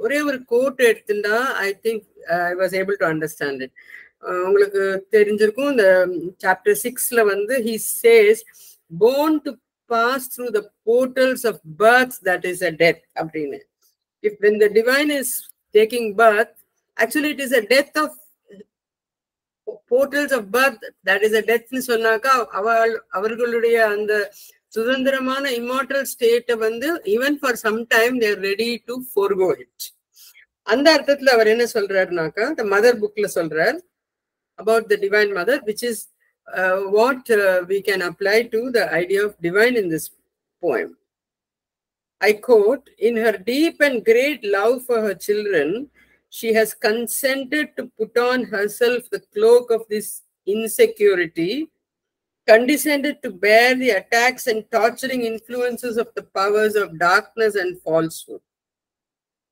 Speaker 2: ஒரே ஒரு கோட் எடுத்துட்டா I think I was able to understand it. உங்களுக்கு தெரிஞ்சிருக்கும், இந்த chapter 6ல he says born to pass through the portals of birth, that is a death அப்படின்னு. If when the divine is taking birth, actually it is a death of portals of birth, that is a death னு சொன்னாக்கா அவர்களுடைய அந்த சுதந்திரமான immortal ஸ்டேட்டை even for some time they are ready to forego it. அந்த அர்த்தத்துல அவர் என்ன சொல்றாருனாக்கா, the mother bookல சொல்றார் about the divine mother, which is what we can apply to the idea of divine in this poem. I quote, "In her deep and great love for her children, she has consented to put on herself the cloak of this insecurity, condescended to bear the attacks and torturing influences of the powers of darkness and falsehood.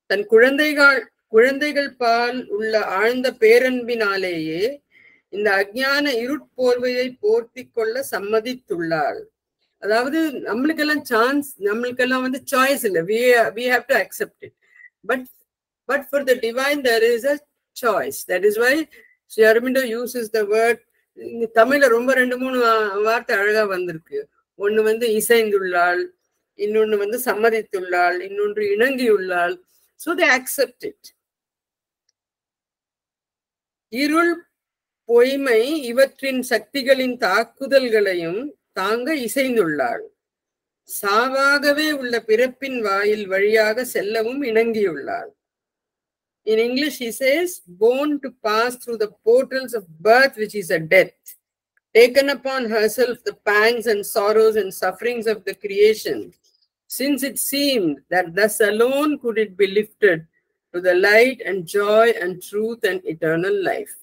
Speaker 2: தன் குழந்தைகள் பால் உள்ள ஆழ்ந்த பேரன்பினாலேயே இந்த அஞ்ஞான இருட்போர்வையை போர்த்தி கொள்ள சம்மதித்துள்ளாள்." அதாவது நம்மளுக்கெல்லாம் choice இல்லை, we have to accept it. But for the divine there is a choice. That is why Sri Aurobindo uses the word, தமிழ்ல ரொம்ப 2-3 வார்த்தை அழகா வந்திருக்கு. ஒண்ணு இசைந்துள்ளாள், இன்னொன்னு சம்மதித்துள்ளாள், இன்னொன்று இணங்கியுள்ளாள். So they accept it. இருள் பொய்மை இவற்றின் சக்திகளின் தாக்குதல்களையும் தாங்க இசைந்துள்ளாள். சாவாகவே உள்ள பிறப்பின் வாயில் வழியாக செல்லவும் இணங்கியுள்ளாள். In English, he says, born to pass through the portals of birth, which is a death, taken upon herself the pangs and sorrows and sufferings of the creation, since it seemed that thus alone could it be lifted to the light and joy and truth and eternal life.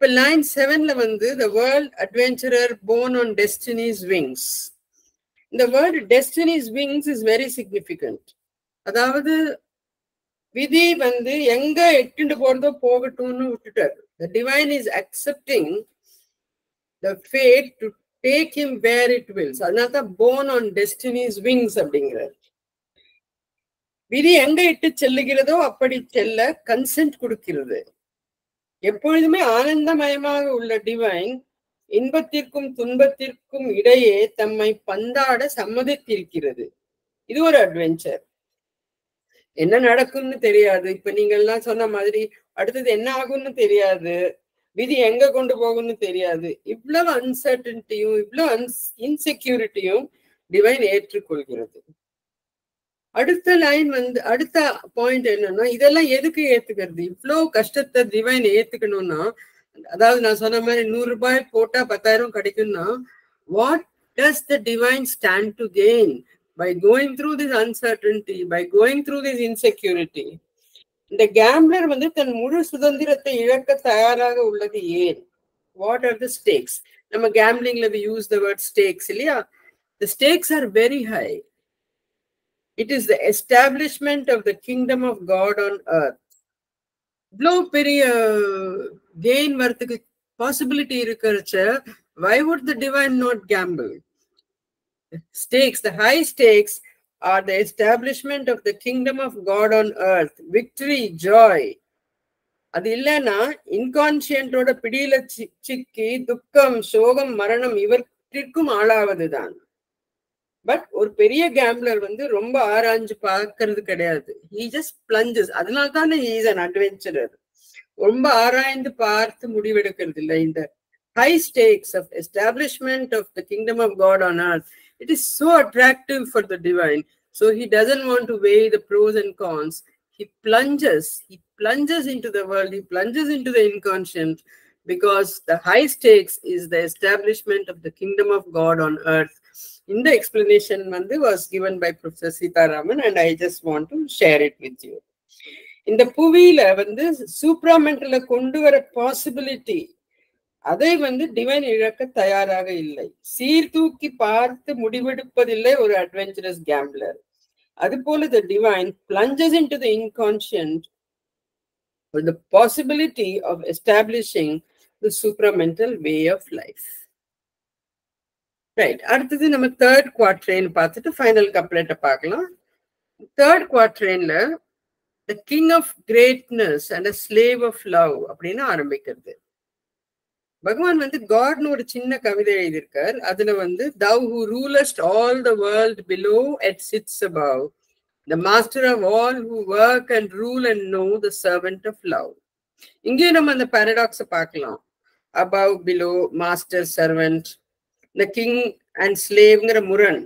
Speaker 2: But line 7, the world adventurer born on destiny's wings. The word destiny's wings is very significant. அதாவது விதி எங்க எட்டுண்டு போறதோ போகட்டும்னு விட்டுட்டாரு. The divine is accepting the fate to take him where it wills. அதனால born on destiny's wings அப்படிங்கிறார். விதி எங்க இட்டு செல்லுகிறதோ அப்படி செல்ல கன்சென்ட் கொடுக்கிறது. எப்பொழுதுமே ஆனந்தமயமாக உள்ள டிவைன் இன்பத்திற்கும் துன்பத்திற்கும் இடையே தம்மை பந்தாட சம்மதித்திருக்கிறது. இது ஒரு அட்வென்ச்சர். என்ன நடக்கும்னு தெரியாது. இப்ப நீங்க எல்லாம் சொன்ன மாதிரி அடுத்தது என்ன ஆகும்னு தெரியாது, விதி எங்க கொண்டு போகும்னு தெரியாது. இவ்வளவு அன்சர்டனிட்டியும் இவ்வளவு இன்செக்யூரிட்டியும் டிவைன் ஏற்றுக்கொள்கிறது. அடுத்த லைன் வந்து அடுத்த பாயிண்ட் என்னன்னா, இதெல்லாம் எதுக்கு ஏத்துக்கிறது? இவ்வளவு கஷ்டத்தை டிவைன் ஏத்துக்கணும்னா, அதாவது நான் சொன்ன மாதிரி 100 ரூபாய் போட்டா 10,000 கிடைக்கும்னா, what does the divine stand to gain by going through this uncertainty, by going through this insecurity? இந்த கேம்ப்ளர் வந்து தன் முழு சுதந்திரத்தை இழக்க தயாராக உள்ளது ஏன்? What are the stakes? நம்ம கேம்ப்ளிங்ல we use the word stakes இல்லையா? The stakes are very high. It is the establishment of the kingdom of God on earth. இவ்வளோ பெரிய கெயின் வரத்துக்கு possibility இருக்கிறச்ச why would the divine not gamble? Stakes, the high stakes are the establishment of the kingdom of God on earth, victory, joy. அது இல்லைன்னா இன்கான்சியன்டோட பிடியில சிக்கி துக்கம், சோகம், மரணம் இவற்றிற்கும் ஆளாவதுதான். But ஒரு பெரிய கேம்ப்ளர் வந்து ரொம்ப ஆராய்ஞ்சு பார்க்கறது கிடையாது. he just plunges. அதனால தானே he is an adventurer. ரொம்ப ஆராய்ந்து பார்த்து முடிவெடுக்கிறது இல்லை. இந்த high stakes of establishment of the kingdom of God on earth, it is so attractive for the divine. So he doesn't want to weigh the pros and cons. He plunges into the world, he plunges into the inconscient, because the high stakes is the establishment of the kingdom of God on earth. In the explanation was given by Professor Sitaraman, and I just want to share it with you. In the புவியில சூப்ராமெண்டல கொண்டு வர possibility, அதை divine இழக்க தயாராக இல்லை. சீர்தூக்கி பார்த்து முடிவெடுப்பதில்லை ஒரு adventurous gambler. அதுபோல the divine plunges into the inconscient with the possibility of establishing the supramental way of life. Right. அடுத்தது நம்ம third quatrain பார்த்துட்டு ஃபைனல் கப்லெட்டை பார்க்கலாம். third quatrainல the king of greatness and a slave of love அப்படின்னு ஆரம்பிக்கிறது. பகவான் காட்னு ஒரு சின்ன கவிதை எழுதியிருக்கார். அதுல thou who rulest all the world below and sits above, the master of all who work and rule and know, the servant of love. இங்கே நம்ம அந்த பாரடாக்ஸை பார்க்கலாம். above, below, master, servant, the king and slaveங்கிற முரண்.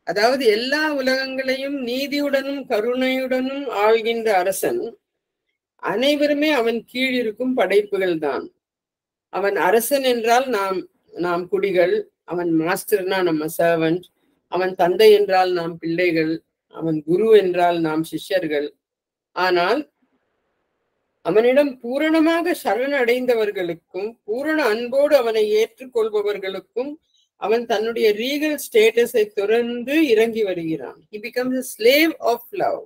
Speaker 2: அதாவது எல்லா உலகங்களையும் நீதியுடனும் கருணையுடனும் ஆள்கின்ற அரசன் அனைவருமே அவன் கீழ் இருக்கும் படைப்புகள் தான். அவன் அரசன் என்றால் நாம் குடிகள், அவன் மாஸ்டர்னா நம்ம சர்வன்ட், அவன் தந்தை என்றால் நாம் பிள்ளைகள், அவன் குரு என்றால் நாம் சிஷ்யர்கள். ஆனால் அவனிடம் பூரணமாக சரணடைந்தவர்களுக்கும் பூரண அன்போடு அவனை ஏற்றுக்கொள்பவர்களுக்கும் அவன் தன்னுடைய ரீகல் ஸ்டேட்டஸை துறந்து இறங்கி வருகிறான். He becomes a slave of love.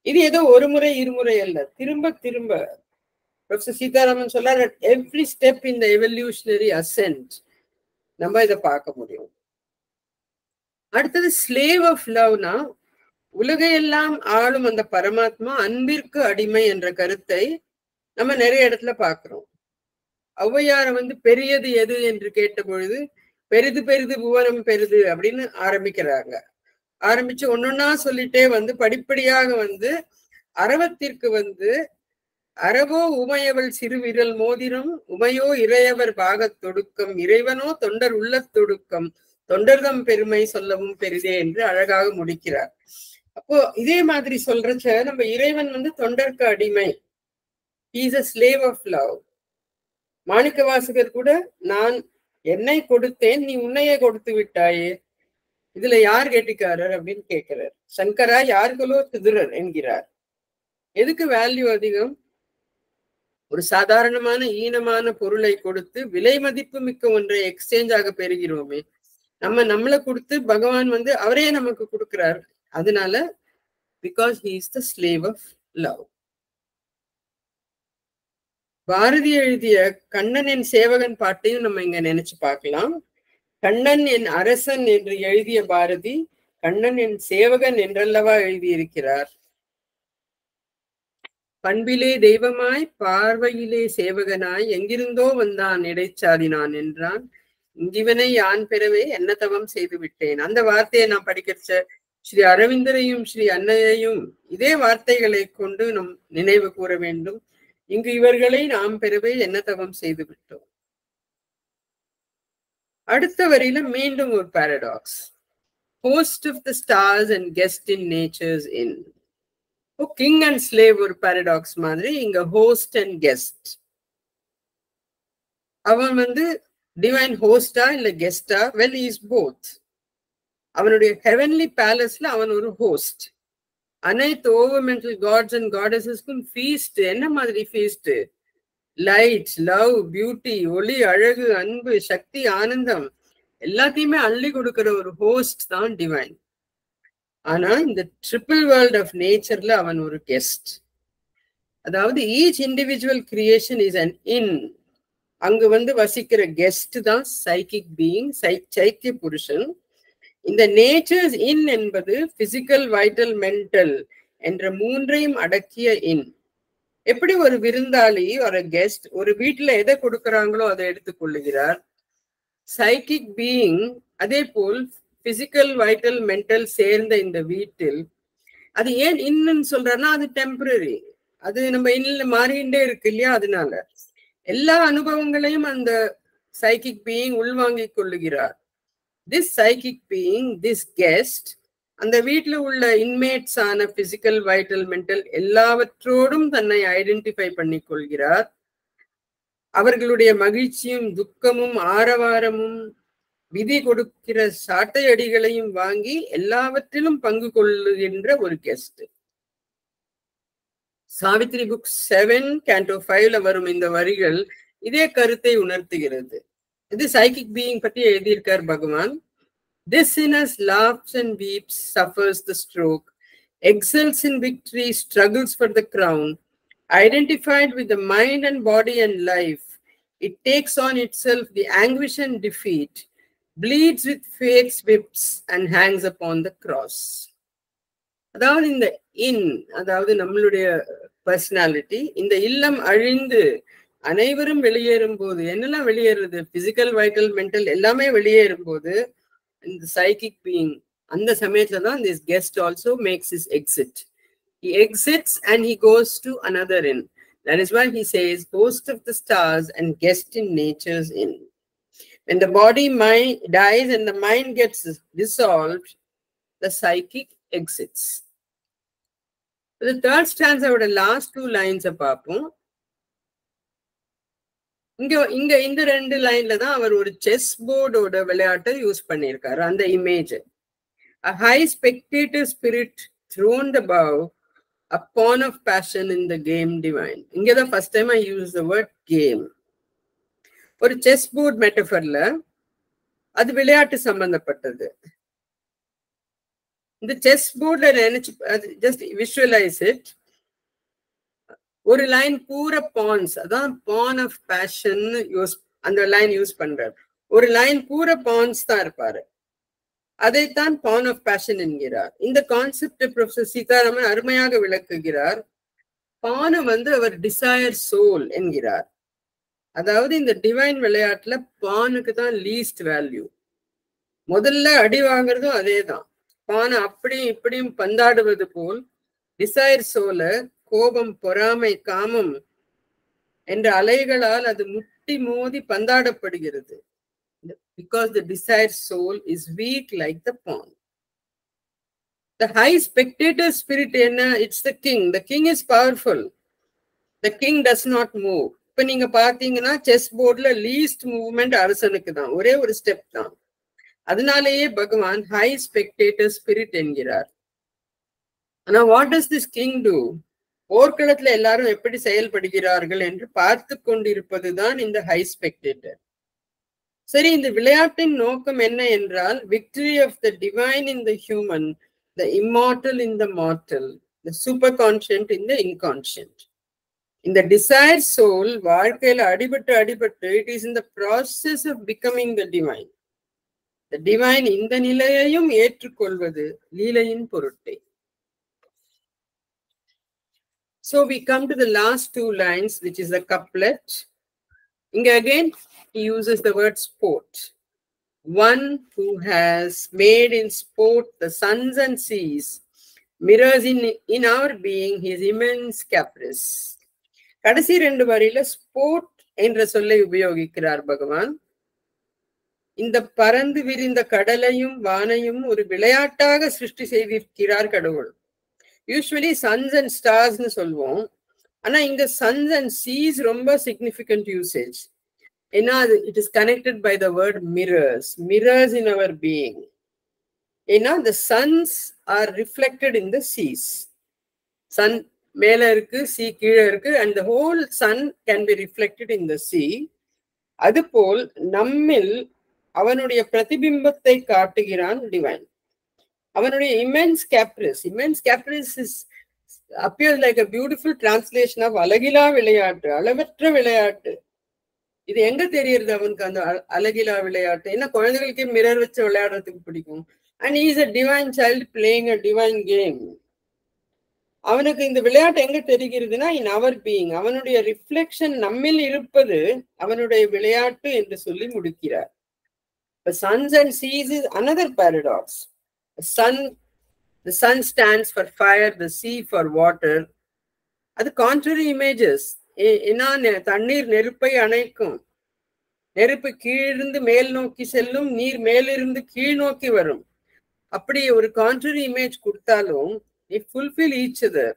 Speaker 2: இது ஏதோ ஒரு முறை இருமுறை அல்ல, திரும்ப திரும்ப ப்ரொஃபசர் சீதாராமன் சொல்றார், at every step in the evolutionary ascent நம்ம இதை பார்க்க முடியும். அடுத்தது ஸ்லேவ் ஆஃப் லவ்னா, உலகையெல்லாம் ஆளும் அந்த பரமாத்மா அன்பிற்கு அடிமை என்ற கருத்தை நம்ம நிறைய இடத்துல பார்க்கிறோம். ஔவையார பெரியது எது என்று கேட்ட பொழுது பெரிது பெரிது புவனம் பெரிது அப்படின்னு ஆரம்பிக்கிறாங்க. ஆரம்பிச்சு ஒன்னொன்னா சொல்லிட்டே படிப்படியாக அறவத்திற்கு அறவோ உமையவள் சிறுவிரல் மோதிரம், உமையோ இறையவர் பாகத் தொடுக்கம், இறைவனோ தொண்டர் உள்ளத் தொடுக்கம், தொண்டர்தம் பெருமை சொல்லவும் பெரிதே என்று அழகாக முடிக்கிறார். அப்போ இதே மாதிரி சொல்றச்ச நம்ம இறைவன் தொண்டர்க்கு அடிமை. He is a slave of love. Manikka Vasagar கூட நான் என்னை கொடுத்தேன், நீ உன்னையே கொடுத்து விட்டாயே, இதுல யார் கெட்டிக்காரர் அப்படின்னு கேட்கிறார். சங்கரா யார்களோ திதுரர் என்கிறார். எதுக்கு வேல்யூ அதிகம்? ஒரு சாதாரணமான ஈனமான பொருளை கொடுத்து விலை மதிப்பு மிக்க ஒன்றை எக்ஸ்சேஞ்சாக பெறுகிறோமே, நம்மளை கொடுத்து பகவான் அவரே நமக்கு கொடுக்கிறார். அதனால because he is the slave of love. Bharathi எழுதிய கண்ணன் என் சேவகன் பாட்டையும் நம்ம இங்க நினைச்சு பார்க்கலாம். கண்ணன் என் அரசன் என்று எழுதிய பாரதி கண்ணன் என் சேவகன் என்றல்லவா எழுதியிருக்கிறார். பண்பிலே தெய்வமாய் பார்வையிலே சேவகனாய் எங்கிருந்தோ வந்தான் இடைச்சாதினான் என்றான். இங்கிவனை யான் பெறவே என்ன தவம் செய்து விட்டேன். அந்த வார்த்தையை நான் படிக்கிறச்ச ஸ்ரீ அரவிந்தரையும் ஸ்ரீ அன்னையையும் இதே வார்த்தைகளை கொண்டு நம் நினைவு கூற வேண்டும். இங்கு இவர்களை நாம் பெறவே என்ன தவம் செய்து விட்டோம். அடுத்த வரியில மீண்டும் ஒரு paradox. Host of the stars and guest in nature's inn. King and slave ஒரு பாரடாக்ஸ் மாதிரி இங்க ஹோஸ்ட் அண்ட் கெஸ்ட். அவன் டிவைன் ஹோஸ்டா இல்ல கெஸ்டா? Well is both. அவனுடைய ஹெவன்லி பேலஸ்ல அவன் ஒரு ஹோஸ்ட். அனைத்து ஓவர்மெண்டல் காட்ஸ் அண்ட் காடஸஸ்க்கும் ஃபீஸ்ட். என்ன மாதிரி ஃபீஸ்ட்? லைட், லவ், பியூட்டி, ஒளி, அழகு, அன்பு, சக்தி, ஆனந்தம் எல்லாத்தையுமே அள்ளி கொடுக்கிற ஒரு ஹோஸ்ட் தான் டிவைன். ஆனா இந்த ட்ரிபிள் வேர்ல்ட் ஆஃப் நேச்சர்ல அவன் ஒரு கெஸ்ட். அதாவது each individual creation is an inn. அங்கு வசிக்கிற கெஸ்ட் தான் சைக்கிக் பீயிங், சைக்கிய புருஷன். இந்த நேச்சர்ஸ் இன் என்பது பிசிக்கல், வைட்டல், மென்டல் என்ற மூன்றையும் அடக்கிய இன். எப்படி ஒரு விருந்தாளி ஒரு கெஸ்ட் ஒரு வீட்டுல எதை கொடுக்கறாங்களோ அதை எடுத்துக்கொள்ளுகிறார். சைக்கிக் பீயிங் அதே போல் பிசிக்கல், வைட்டல், மென்டல் சேர்ந்த இந்த வீட்டில் அது ஏன் இன்னுன்னு சொல்றேன்னா அது டெம்பரரி. அது நம்ம இன்னும் மாறிண்டே இருக்கு இல்லையா? அதனால எல்லா அனுபவங்களையும் அந்த சைக்கிக் பீயிங் உள்வாங்கிக் கொள்ளுகிறார். This psychic being, this guest அந்த வீட்டுல உள்ள இன்மேட்ஸ் ஆன பிசிக்கல், வைட்டல், மென்டல் எல்லாவற்றோடும் தன்னை ஐடென்டிஃபை பண்ணி கொள்கிறார். அவர்களுடைய மகிழ்ச்சியும் துக்கமும் ஆரவாரமும் விதி கொடுக்கிற சாட்டை அடிகளையும் வாங்கி எல்லாவற்றிலும் பங்கு கொள்ளுகின்ற ஒரு கெஸ்ட். சாவித்ரி புக் 7 Canto 5ல வரும் இந்த வரிகள் இதே கருத்தை உணர்த்துகிறது. இது சைக்கிக் பீயிங் பத்தி எழுதியிருக்கார் பகவான். This sinner laughs and weeps, suffers the stroke, excels in victory, struggles for the crown. Identified with the mind and body and life, it takes on itself the anguish and defeat, bleeds with fate's whips and hangs upon the cross. அதாவது இந்த அதாவது நம்மளுடைய personality, இந்த இல்லம் அழிந்து அனைவரும் வெளியேறும் போது என்னெல்லாம் வெளியேறுது? பிசிக்கல், வைட்டல், மென்டல் எல்லாமே வெளியேறும் போது இந்த சைக்கிக் பீயிங் அந்த சமயத்துல தான் this guest also makes his exit. He exits and he goes to another inn. That is why he says host of the stars and guest in nature's inn. When the body dies and the mind gets dissolved, the psychic exits. The third stanza oda last two lines பார்ப்போம். இங்க இந்த ரெண்டு லைன்ல தான் அவர் ஒரு chess போர்டோட விளையாட்டை use பண்ணியிருக்காரு. அந்த image, a high spectator spirit throned above, a pawn of passion in the game divine. இங்கதான் first time I use the word game. ஒரு செஸ் போர்ட் மெட்டஃபர்ல அது விளையாட்டு சம்பந்தப்பட்டது. இந்த செஸ் போர்ட்ல நினைச்சு ஜஸ்ட் விஷுவலைஸ் இட். ஒரு லைன் பூரா பான்ஸ், அதான் பான் ஆஃப் பேஷன் யூஸ், அந்த லைன் யூஸ் பண்றார். ஒரு லைன் பூரா பான்ஸ் தான் இருப்பாரு, அதைத்தான் பான் ஆஃப் பேஷன் என்கிறார். இந்த கான்செப்ட் ப்ரொஃபசர் சீதாராமன் அருமையாக விளக்குகிறார். பானை அவர் டிசையர் சோல் என்கிறார். அதாவது இந்த டிவைன் விளையாட்டுல பானுக்கு தான் லீஸ்ட் வேல்யூ. முதல்ல அடி வாங்குறதும் அதே தான். பானை அப்படியும் இப்படியும் பந்தாடுவது போல் டிசையர் சோல கோபம், பொறாமை, காமம் என்ற அலைகளால் அது முட்டி மோதி பந்தாடப்படுகிறது. Because the desired soul is weak like the pawn. The high spectator spirit, it's the king. The king is powerful. The king does not move. இப்ப நீங்க பாத்தீங்கன்னா செஸ் போர்ட்ல லீஸ்ட் மூவ்மெண்ட் அரசனுக்கு தான், ஒரே ஒரு ஸ்டெப் தான். அதனாலேயே பகவான் ஹை ஸ்பெக்டேட்டர் ஸ்பிரிட் என்கிறார். ஆனா what does this king do? போர்க்களத்துல எல்லாரும் எப்படி செயல்படுகிறார்கள் என்று பார்த்து கொண்டிருப்பதுதான் இந்த ஹை ஸ்பெக்டேட்டர். சரி, இந்த விளையாட்டின் நோக்கம் என்ன என்றால், victory of the divine in the human, the immortal in the mortal, the super conscient in the inconscient. இந்த டிசைர் சோல் வாழ்க்கையில அடிபட்டு it is in the process of becoming the divine. The divine இந்த நிலையையும் ஏற்றுக்கொள்வது லீலையின் பொருட்டே. So we come to the last two lines, which is the couplet. Inga again, he uses the word sport. One who has made in sport the suns and seas mirrors in our being his immense caprice. கடைசி ரெண்டு வரியில sport என்ற சொல்லை உபயோகிக்கிறார் பகவான். இந்த பறந்து விரிந்த கடலையும் வானையும் ஒரு விளையாட்டாக சிருஷ்டி செய்திருக்கிறார் கடவுள். யூஸ்வலி சன்ஸ் அண்ட் ஸ்டார்ஸ்னு சொல்லுவோம். ஆனா இங்க சன்ஸ் அண்ட் சீஸ் ரொம்ப சிக்னிஃபிகண்ட் யூசேஜ். ஏன்னா it is connected by the word mirrors, mirrors in our being. ஏன்னா the suns are reflected in the seas. Sun மேல இருக்கு, சி கீழே இருக்கு, and the whole sun can be reflected in the sea. அதுபோல் நம்மில் அவனுடைய பிரதிபிம்பத்தை காட்டுகிறான் டிவைன். அவனுடைய immense caprice appears like a beautiful translation of அழகிலா விளையாட்டு, அளவற்ற விளையாட்டு. இது எங்க தெரியுது அவனுக்கு அந்த அழகிலா விளையாட்டு? ஏன்னா குழந்தைகளுக்கு மிரர் வச்சு விளையாடுறதுக்கு பிடிக்கும். And he is a divine child playing a divine game. அவனுக்கு இந்த விளையாட்டு எங்க தெரிகிறதுனா in our being. அவனுடைய ரிஃப்ளெக்ஷன் நம்மில் இருப்பது அவனுடைய விளையாட்டு என்று சொல்லி முடிக்கிறார். The suns and seas is another paradox. The sun stands for fire, the sea for water. அது contrary images. ஏன்னா தண்ணீர் நெருப்பை அணைக்கும், நெருப்பு கீழிருந்து மேல் நோக்கி செல்லும், நீர் மேலிருந்து கீழ் நோக்கி வரும். அப்படி ஒரு contrary image கொடுத்தாலும் they fulfill each other.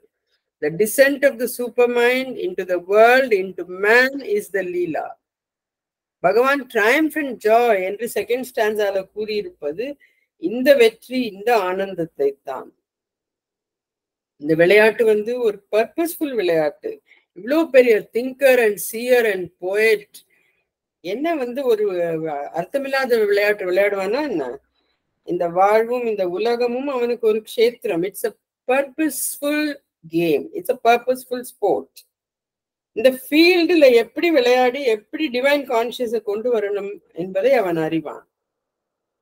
Speaker 2: The descent of the supermind into the world, into man is the Leela. பகவான் triumphant joy என்று செகண்ட் ஸ்டான்ஸால கூறியிருப்பது இந்த வெற்றி, இந்த ஆனந்தத்தை தான். இந்த விளையாட்டு ஒரு பர்பஸ்ஃபுல் விளையாட்டு. இவ்வளோ பெரிய thinker and shear and poet என்ன ஒரு அர்த்தமில்லாத விளையாட்டு விளையாடுவானா என்ன? இந்த வாழ்வும் இந்த உலகமும் அவனுக்கு ஒரு க்ஷேத்திரம். It's a purposeful game, it's a purposeful sport. இந்த ஃபீல்டுல எப்படி விளையாடி எப்படி டிவைன் கான்சியஸை கொண்டு வரணும் என்பதை அவன் அறிவான்.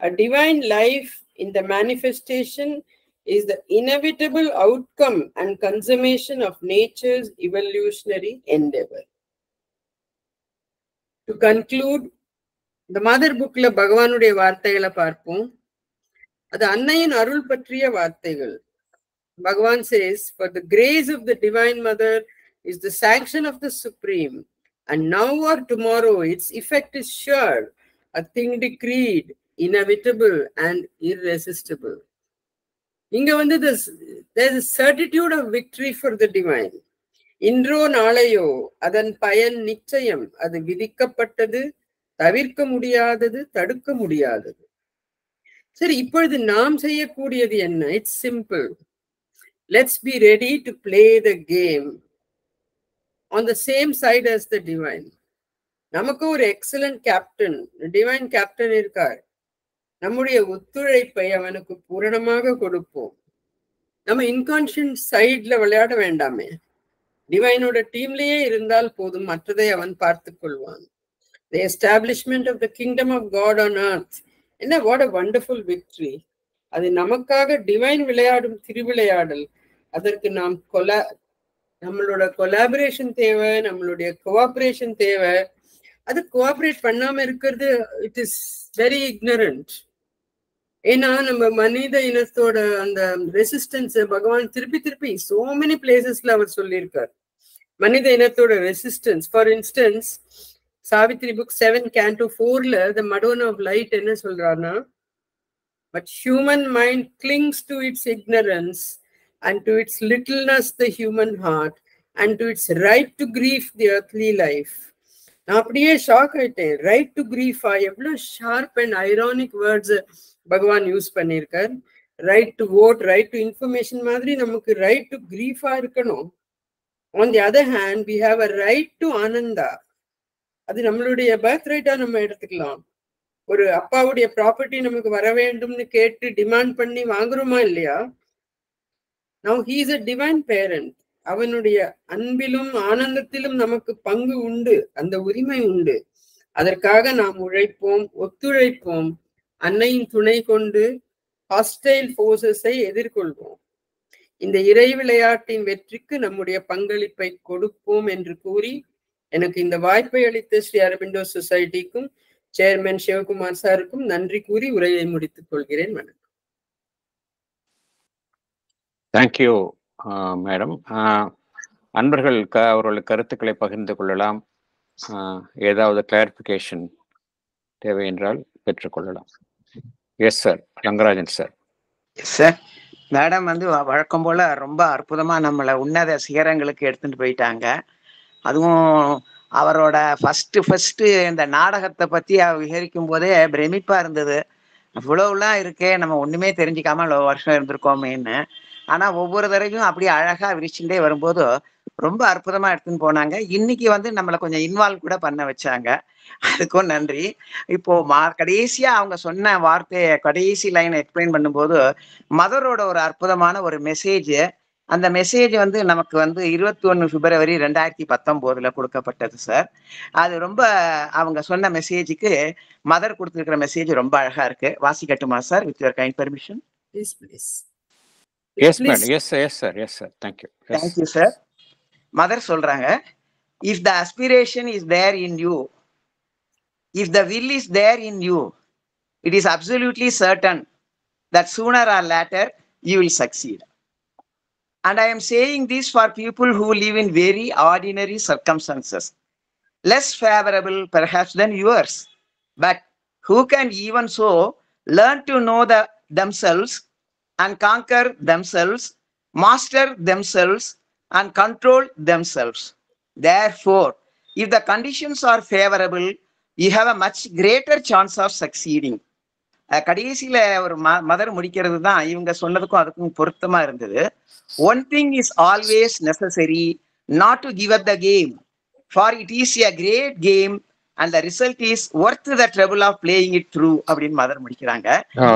Speaker 2: A divine life in the manifestation is the inevitable outcome and consummation of nature's evolutionary endeavor. To conclude, the mother bookல பகவானுடைய வார்த்தைகளை பார்ப்போம். அது அன்னையின் அருள் பற்றிய வார்த்தைகள். Bhagavan says, for the grace of the divine mother is the sanction of the supreme, and now or tomorrow its effect is sure, a thing decreed, inevitable and irresistible. இங்க there's a certitude of victory for the divine. இன்றோ நாளையோ அதன் பயன் நிச்சயம். அது விதிக்கப்பட்டது, தவிர்க்க முடியாதது, தடுக்க முடியாதது. சரி, இப்பொழுது நாம் செய்யக்கூடியது என்ன? It's simple. Let's be ready to play the game on the same side as the divine. நமக்கு ஒரு எக்ஸலண்ட் கேப்டன், டிவைன் கேப்டன் இருக்கார். நம்முடைய ஒத்துழைப்பை அவனுக்கு பூரணமாக கொடுப்போம். நம்ம இன்கான்ஷியன்ட் சைட்ல விளையாட வேண்டாமே, டிவைனோட டீம்லயே இருந்தால் போதும், மற்றதை அவன் பார்த்து கொள்வான். The establishment of the kingdom of God on earth. என்ன, what a wonderful victory. அது நமக்காக டிவைன் விளையாடும் திருவிளையாடல். அதற்கு நம்மளோட கொலாபரேஷன் தேவை, நம்மளுடைய கோஆபரேஷன் தேவை. அது கோஆபரேட் பண்ணாம இருக்கிறது இட் இஸ் வெரி இக்னரண்ட். ஏன்னா நம்ம மனித இனத்தோட அந்த ரெசிஸ்டன்ஸ் பகவான் திருப்பி திருப்பி சோ மெனி பிளேசஸ்ல அவர் சொல்லியிருக்கார். மனித இனத்தோட resistance. For instance, Savitri book 7 Canto 4ல த மடோனா ஆஃப் லைட் என்ன சொல்றாருன்னா, but human mind clings to its ignorance and to its littleness the human heart and to its right to grief the earthly life. நான் அப்படியே shock ஆயிட்டேன். Right to கிரீஃபா, எவ்வளவு sharp and ironic words Bhagavan use பண்ணியிருக்கார். Right to vote, right to information மாதிரி நமக்கு right to கிரீஃபா இருக்கணும். On the other hand we have a right to Ananda. அது நம்மளுடைய பர்த் ரைட்டா நம்ம எடுத்துக்கலாம். ஒரு அப்பாவுடைய ப்ராப்பர்ட்டி நமக்கு வர வேண்டும்னு கேட்டு டிமாண்ட் பண்ணி வாங்குறோமா இல்லையா? Now he is a divine parent. அவனுடைய அன்பிலும் ஆனந்தத்திலும் நமக்கு பங்கு உண்டு, அந்த உரிமை உண்டு. அதற்காக நாம் உழைப்போம், ஒத்துழைப்போம். அன்னையின் துணை கொண்டு ஹாஸ்டைல் போர்சஸை எதிர்கொள்வோம். இந்த இறை விளையாட்டின் வெற்றிக்கு நம்முடைய பங்களிப்பை கொடுப்போம் என்று கூறி எனக்கு இந்த வாய்ப்பை அளித்த ஸ்ரீ அரபிண்டோ சொசைட்டிக்கும் சேர்மன் சிவகுமார் சாருக்கும் நன்றி கூறி உரையை முடித்துக் கொள்கிறேன். வணக்கம்.
Speaker 1: Thank you madam. அன்பர்கள் அவர்களுடைய கருத்துக்களை பகிர்ந்து கொள்ளலாம். ஏதாவது கிளாரிபிகேஷன் தேவை என்றால் பெற்றுக்கொள்ளலாம். Yes sir. Rangarajan sir.
Speaker 5: Sir, madam வந்து வழக்கம் போல ரொம்ப அற்புதமா நம்மளை உன்னத சிகரங்களுக்கு எடுத்துட்டு போயிட்டாங்க. அதுவும் அவரோட ஃபர்ஸ்ட் இந்த நாடகத்தை பத்தி விவரிக்கும் போதே பிரமிப்பா இருந்தது. இவ்வளவுலாம் இருக்கே, நம்ம ஒண்ணுமே தெரிஞ்சுக்காம இவ்வளவு வருஷம் இருந்திருக்கோமேன்னு. ஆனா ஒவ்வொரு தடவையும் அப்படி அழகா விரிச்சுட்டே வரும்போது ரொம்ப அற்புதமா எடுத்துன்னு போனாங்க. இன்னைக்கு வந்து நம்மளை கொஞ்சம் இன்வால்வ் கூட பண்ண வச்சாங்க. அதுக்கும் நன்றி. இப்போ கடைசியா அவங்க சொன்ன வார்த்தையை கடைசி லைன் எக்ஸ்பிளைன் பண்ணும்போது மதரோட ஒரு அற்புதமான ஒரு மெசேஜ், அந்த மெசேஜ் வந்து நமக்கு வந்து 21 பிப்ரவரி 2019 கொடுக்கப்பட்டது சார். அது ரொம்ப அவங்க சொன்ன மெசேஜுக்கு மதர் கொடுத்துருக்கிற மெசேஜ் ரொம்ப அழகா இருக்கு. வாசிக்கட்டுமா sir? With your kind permission.
Speaker 1: Yes, madam. Yes, sir. Yes, sir. Yes, sir. Thank you. Yes.
Speaker 5: Thank you, sir. Mother சொல்றாங்க, if the aspiration is there in you, if the will is there in you, it is absolutely certain that sooner or later you will succeed. And I am saying this for people who live in very ordinary circumstances, less favorable perhaps than yours, but who can even so learn to know themselves and conquer themselves, master themselves and control themselves. Therefore, if the conditions are favorable, you have a much greater chance of succeeding. கடைசியில ஒரு mother முடிக்கிறது தான் இவங்க சொன்னதுக்கும் அதுக்கும் பொருத்தமா இருந்தது. One thing is always necessary, not to give up the game, for it is a great game and the result is worth the trouble of playing it through அப்படின்னு mother முடிக்கிறாங்க.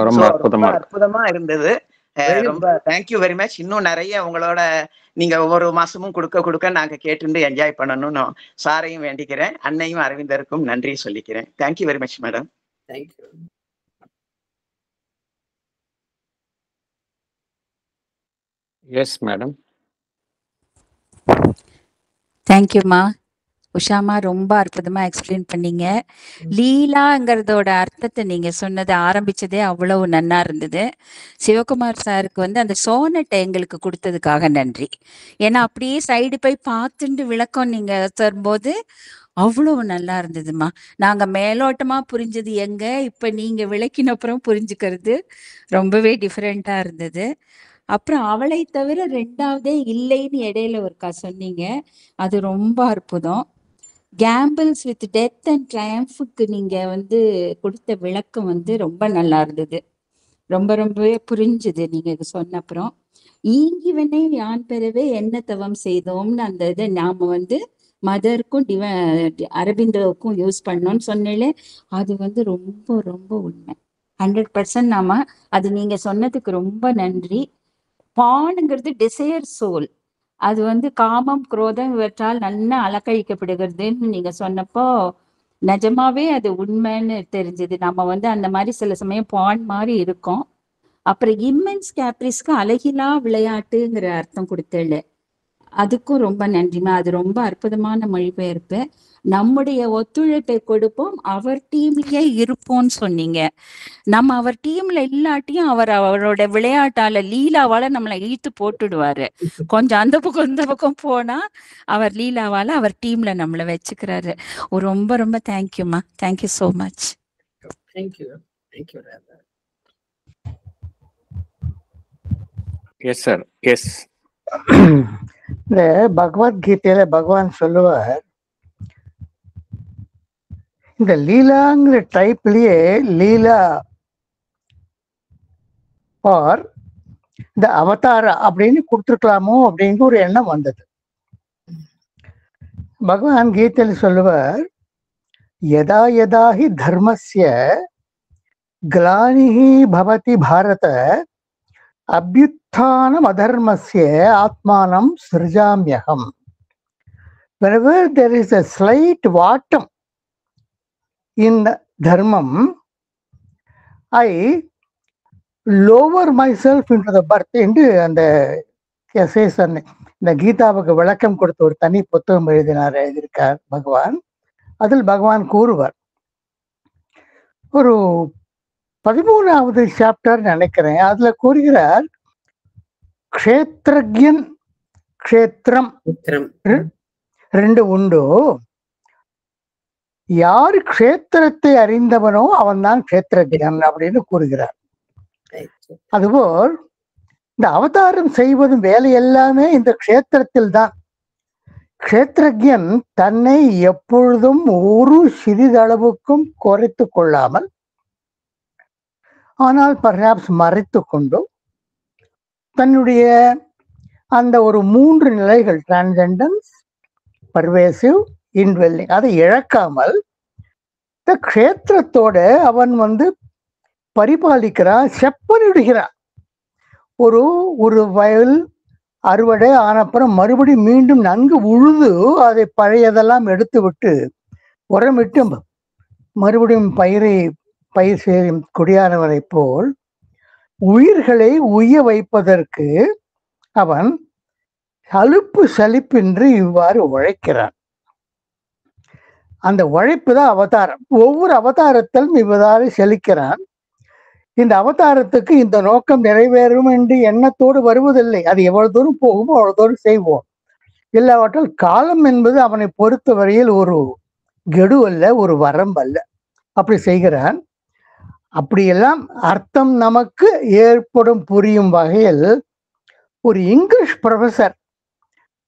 Speaker 5: ரொம்ப அற்புதமா இருந்தது. ரொம்ப தேங்க்யூ வெரி மச். இன்னும் நிறைய உங்களோட நீங்க ஒவ்வொரு மாசமும் கொடுக்க நாங்க கேட்டு என்ஜாய் பண்ணணும்னு சாரையும் வேண்டிக்கிறேன். அன்னையும் அரவிந்தருக்கும் நன்றி சொல்லிக்கிறேன். Thank you very much madam.
Speaker 2: Thank you.
Speaker 1: Yes madam.
Speaker 6: தேங்க்யூம்மா. உஷாமா ரொம்ப அற்புதமா எக்ஸ்பிளைன் பண்ணீங்க. லீலாங்கிறதோட அர்த்தத்தை நீங்க சொன்னது ஆரம்பிச்சதே அவ்வளவு நன்னா இருந்தது. சிவகுமார் சாருக்கு வந்து அந்த சோனட்டை எங்களுக்கு கொடுத்ததுக்காக நன்றி. ஏன்னா அப்படியே சைடு போய் பார்த்துட்டு விளக்கம் நீங்க தரும்போது அவ்வளவு நல்லா இருந்ததுமா. நாங்க மேலோட்டமா புரிஞ்சது எங்க, இப்ப நீங்க விளக்கினப்புறம் புரிஞ்சுக்கிறது ரொம்பவே டிஃப்ரெண்டா இருந்தது. அப்புறம் அவளை தவிர ரெண்டாவதே இல்லைன்னு இடையில ஒருக்கா சொன்னீங்க, அது ரொம்ப அற்புதம். கேம்பிள்ஸ் வித் டெத் அண்ட் ட்ரையம்ஃபுக்கு நீங்க வந்து கொடுத்த விளக்கம் வந்து ரொம்ப நல்லா இருந்தது. ரொம்பவே புரிஞ்சுது நீங்க சொன்ன அப்புறம். ஈங்கிவனை யான் பெறவே என்ன தவம் செய்தோம்னு அந்த இதை நாம வந்து மதருக்கும் அரவிந்தோவுக்கும் யூஸ் பண்ணோம்னு சொன்னேன். அது வந்து ரொம்ப ரொம்ப உண்மை. 100% நாம அது நீங்க சொன்னதுக்கு ரொம்ப நன்றி. பானுங்கிறது டிசையர் சோல், அது வந்து காமம் குரோதம் இவற்றால் நல்லா அலக்கழிக்கப்படுகிறதுன்னு நீங்க சொன்னப்போ நிஜமாவே அது உண்மைன்னு தெரிஞ்சது. நம்ம வந்து அந்த மாதிரி சில சமயம் பான் மாதிரி இருக்கோம். அப்புறம் இம்மென்ஸ் கேப்ரிஸ்க்கு அழகிலா விளையாட்டுங்கிற அர்த்தம் கொடுத்தேள், அதுக்கும் ரொம்ப நன்றிமா. அது ரொம்ப அற்புதமான மொழிபெயர்ப்பு. நம்முடைய ஒத்துழைப்பை கொடுப்போம், அவர் டீம்லயே இருப்போம்னு சொன்னீங்க. நம்ம அவர் டீம்ல இல்லாட்டியும் அவரோட விளையாட்டால லீலாவால நம்மளை இழுத்து போட்டுடுவாரு. கொஞ்சம் அந்த பக்கம் இந்த பக்கம் போனா அவர் லீலாவால அவர் டீம்ல நம்மளை வச்சுக்கிறாரு. ரொம்ப ரொம்ப தேங்க்யூமா. Thank you so much.
Speaker 1: Yes sir. Yes.
Speaker 3: இந்த பகவத்கீதையில பகவான் சொல்லுவார், இந்த லீலாங்கிற டைப்லயே லீலா ஆர் இந்த அவதாரா அப்படின்னு கொடுத்துருக்கலாமோ அப்படிங்கிற ஒரு எண்ணம் வந்தது. பகவான் கீதையில சொல்லுவார், யதா யதாஹி தர்மஸ்ய கிளானிஹி பவதி பாரத அபியுத்தானம் அதர்மஸ்ய ஆத்மானம் சிருஜாம்யகம். Whenever there is a slight vatam in dharmam, I lower my self into the birth என்று அந்த எஸ்ஏசன் இந்த கீதாவுக்கு விளக்கம் கொடுத்த ஒரு தனி புத்தகம் எழுதியிருக்கார் பகவான். அதில் பகவான் கூறுவார், ஒரு 13வது சாப்டர் நினைக்கிறேன், அதுல கூறுகிறார், க்ஷேத்ரஜன் க்ஷேத்திரம் ரெண்டு உண்டு, யாரு க்ஷேத்திரத்தை அறிந்தவனோ அவன் தான் க்ஷேத்ரஜன் அப்படின்னு கூறுகிறார். அதுபோல் இந்த அவதாரம் செய்வதும் வேலை எல்லாமே இந்த க்ஷேத்திரத்தில் தான். க்ஷேத்ரஜன் தன்னை எப்பொழுதும் ஒரு சிறிதளவுக்கும் குறைத்து கொள்ளாமல், ஆனால் பர்ஹாப்ஸ் மறைத்து கொண்டு தன்னுடைய அந்த ஒரு 3 நிலைகள், டிரான்செண்டன்ஸ், பர்வேசிவ், இன்வெல்லிங், அதை இழக்காமல் இந்த க்ஷேத்திரத்தோட அவன் பரிபாலிக்கிறான், செப்பனிடுகிறான். ஒரு வயல் அறுவடை ஆனப்புறம் மறுபடியும் மீண்டும் நன்கு உழுது அதை பழையதெல்லாம் எடுத்து விட்டு உரமிட்டு மறுபடியும் பயிர் செய்யும் குடியானவரை போல் உயிர்களை உய்ய வைப்பதற்கு அவன் அலுப்பு சலிப்பின்றி இவ்வாறு உழைக்கிறான். அந்த உழைப்பு தான் அவதாரம். ஒவ்வொரு அவதாரத்திலும் இவ்வாறு செலுக்கிறான். இந்த அவதாரத்துக்கு இந்த நோக்கம் நிறைவேறும் என்று எண்ணத்தோடு வருவதில்லை. அது எவ்வளவு தூரம் போகுமோ அவ்வளவு தூரம் செய்வோம். இல்லாவற்றால் காலம் என்பது அவனை பொறுத்த வரையில் ஒரு கெடு அல்ல, ஒரு வரம்பு அல்ல. அப்படி செய்கிறான். அப்படியெல்லாம் அர்த்தம் நமக்கு ஏற்படும் புரியும் வகையில் ஒரு இங்கிலீஷ் ப்ரொஃபஸர்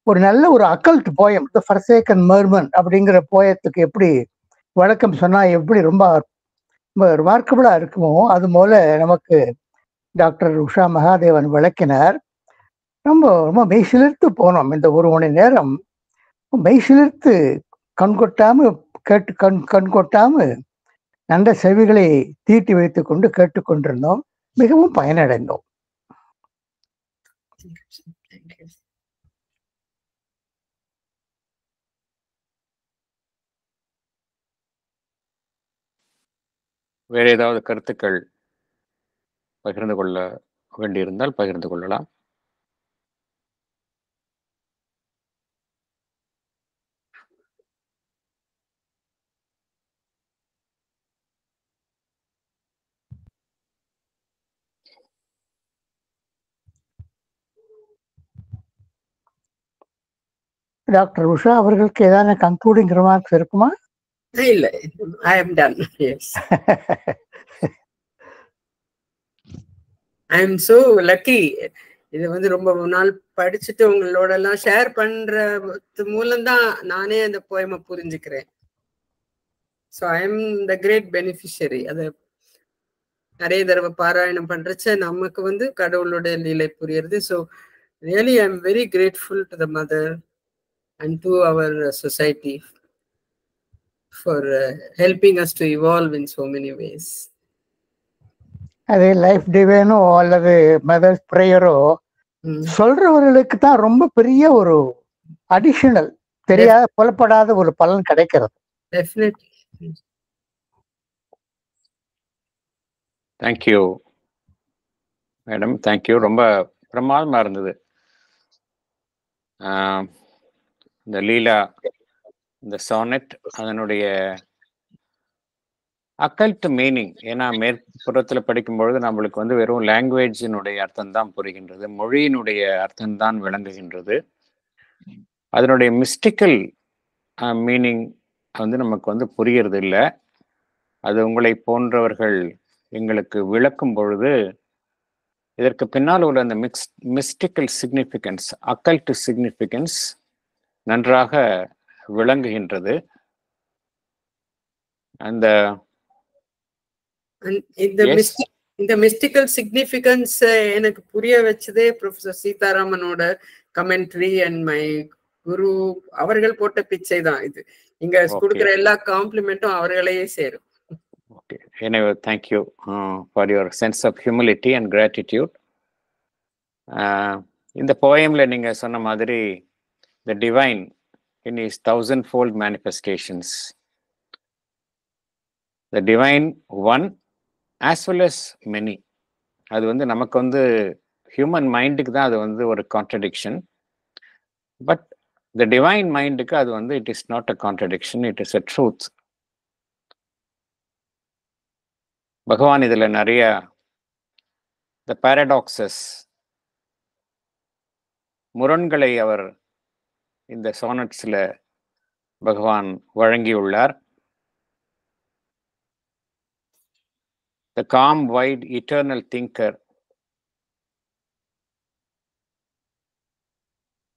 Speaker 3: ஒரு நல்ல ஒரு அக்கல்ட் போயம், தி ஃபர்சேக்கன் மெர்மன் அப்படிங்கிற போயத்துக்கு எப்படி வழக்கம் சொன்னா எப்படி ரொம்ப ரிமார்க்கபிளா இருக்குமோ, அது போல நமக்கு டாக்டர் உஷா மகாதேவன் விளக்கினார். ரொம்ப மெய்சிலிர்த்து போனோம். இந்த 1 மணி நேரம் மெய்சிலிர்த்து கண்கொட்டாம நல்ல செவிகளை தீட்டி வைத்துக் கொண்டு கேட்டுக்கொண்டிருந்தோம். மிகவும் பயனடைந்தோம்.
Speaker 1: வேற ஏதாவது கருத்துக்கள் பகிர்ந்து கொள்ள வேண்டியிருந்தால் பகிர்ந்து கொள்ளலாம்.
Speaker 3: டாக்டர் உஷா அவர்களுக்கு ஏதாவது கன்க்ளூடிங் ரிமார்க்ஸ் இருக்குமா?
Speaker 2: இல்ல, I am done. Yes. I am so lucky. இது ரொம்ப நாள் படிச்சுட்டு உங்களோட எல்லாம் ஷேர் பண்றது மூலம்தான் நானே அந்த போயமை புரிஞ்சுக்கிறேன். So I am the great beneficiary. அதை நிறைய தடவை பாராயணம் பண்றச்ச நமக்கு கடவுளோட லீலை புரியுறது. So really I am very grateful to the mother and to our society for helping us to evolve in so many ways.
Speaker 3: அதே லைஃப் டிவைனோ அல்லது மதர்ஸ் பிரேயரோ சொல்றவர்களுக்கு தான் ரொம்ப பெரிய ஒரு அடிஷனல், தெரியாத புலப்படாத ஒரு பலன் கிடைக்கிறது.
Speaker 2: Definitely.
Speaker 1: Thank you madam, thank you. ரொம்ப பிரமாதமா இருந்தது. இந்த லீலா, இந்த சானட், அதனுடைய அக்கல்ட் மீனிங். ஏன்னா மேற்புறத்தில் படிக்கும்பொழுது நம்மளுக்கு வெறும் லாங்குவேஜினுடைய அர்த்தம் தான் புரிகின்றது, மொழியினுடைய அர்த்தம் தான் விளங்குகின்றது. அதனுடைய மிஸ்டிக்கல் மீனிங் நமக்கு புரியறது இல்லை. அது உங்களை போன்றவர்கள் எங்களுக்கு விளக்கும் பொழுது இதற்கு பின்னால் உள்ள அந்த மிஸ்டிக்கல் சிக்னிஃபிகன்ஸ், அக்கல்ட் சிக்னிஃபிகன்ஸ் நன்றாக விளங்குகின்றது. அந்த
Speaker 2: இந்த மிஸ்டிக்கல் சிக்னிஃபிகன்ஸ் எனக்கு புரிய வச்சதே ப்ரொஃபசர் சீதாராமனோட கமெண்ட்ரி அண்ட் மை குரு அவர்கள் போட்ட பிச்சை தான். இது இங்க கொடுக்கிற எல்லா காம்ப்ளிமெண்ட்டும் அவர்களையே சேரும்.
Speaker 1: Okay. Anyway, thank you for your sense of humility and gratitude. இந்த போயம்ல நீங்க சொன்ன மாதிரி the divine in his 1000-fold manifestations, the divine one as well as many. அது வந்து நமக்கு வந்து ஹியூமன் மைண்டுக்கு தான் அது வந்து ஒரு கான்ட்ரடிக்ஷன். பட் த டிவைன் மைண்டுக்கு அது வந்து it is not a contradiction, it is a truth. பகவான் இதுல நிறைய த பாரடாக்சஸ், முரண்களை அவர் இந்த சோனட்ஸ்ல பகவான் வழங்கியுள்ளார். த காம் வைட் இட்டர்னல் திங்கர்,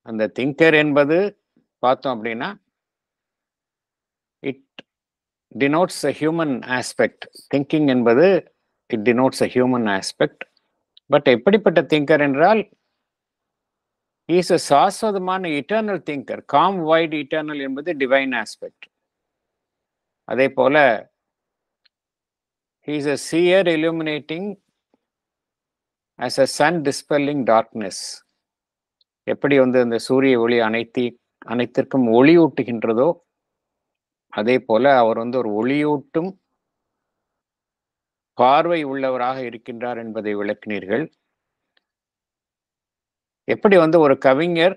Speaker 1: அந்த திங்கர் என்பது பார்த்தோம் அப்படின்னா it denotes a human aspect. Thinking என்பது it denotes a human aspect. But எப்படிப்பட்ட திங்கர் என்றால் he is a சாஸ்வதமான eternal thinker. calm wide eternal என்பது divine aspect. அதே போல he is a seer illuminating as a sun dispelling darkness. எப்படி வந்து அந்த சூரிய ஒளி அனைத்திற்கும் ஒளியூட்டுகின்றதோ அதே போல அவர் வந்து ஒரு ஒளியூட்டும் பார்வை உள்ளவராக இருக்கின்றார் என்பதை விளக்கினீர்கள். எப்படி வந்து ஒரு கவிஞர்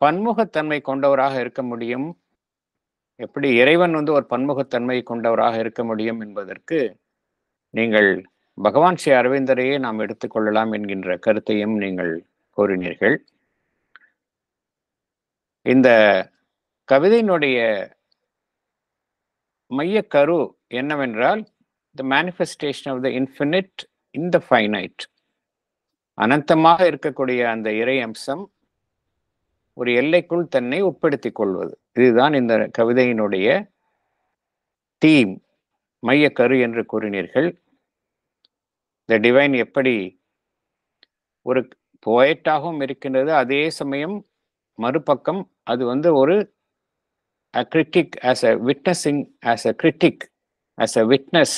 Speaker 1: பன்முகத்தன்மை கொண்டவராக இருக்க முடியும், எப்படி இறைவன் வந்து ஒரு பன்முகத்தன்மை கொண்டவராக இருக்க முடியும் என்பதற்கு நீங்கள் பகவான் ஸ்ரீ அரவிந்தரையே நாம் எடுத்துக்கொள்ளலாம் என்கின்ற கருத்தையும் நீங்கள் கூறினீர்கள். இந்த கவிதையினுடைய மைய கரு என்னவென்றால் the manifestation of the infinite in the finite. அனந்தமாக இருக்கக்கூடிய அந்த இறை அம்சம் ஒரு எல்லைக்குள் தன்னை உட்படுத்திக் கொள்வது, இதுதான் இந்த கவிதையினுடைய தீம், மைய கரு என்று கூறினீர்கள். த டிவைன் எப்படி ஒரு போயட்டாகவும் இருக்கின்றது, அதே சமயம் மறுபக்கம் அது வந்து ஒரு critic, as a witnessing, as a critic, as a witness,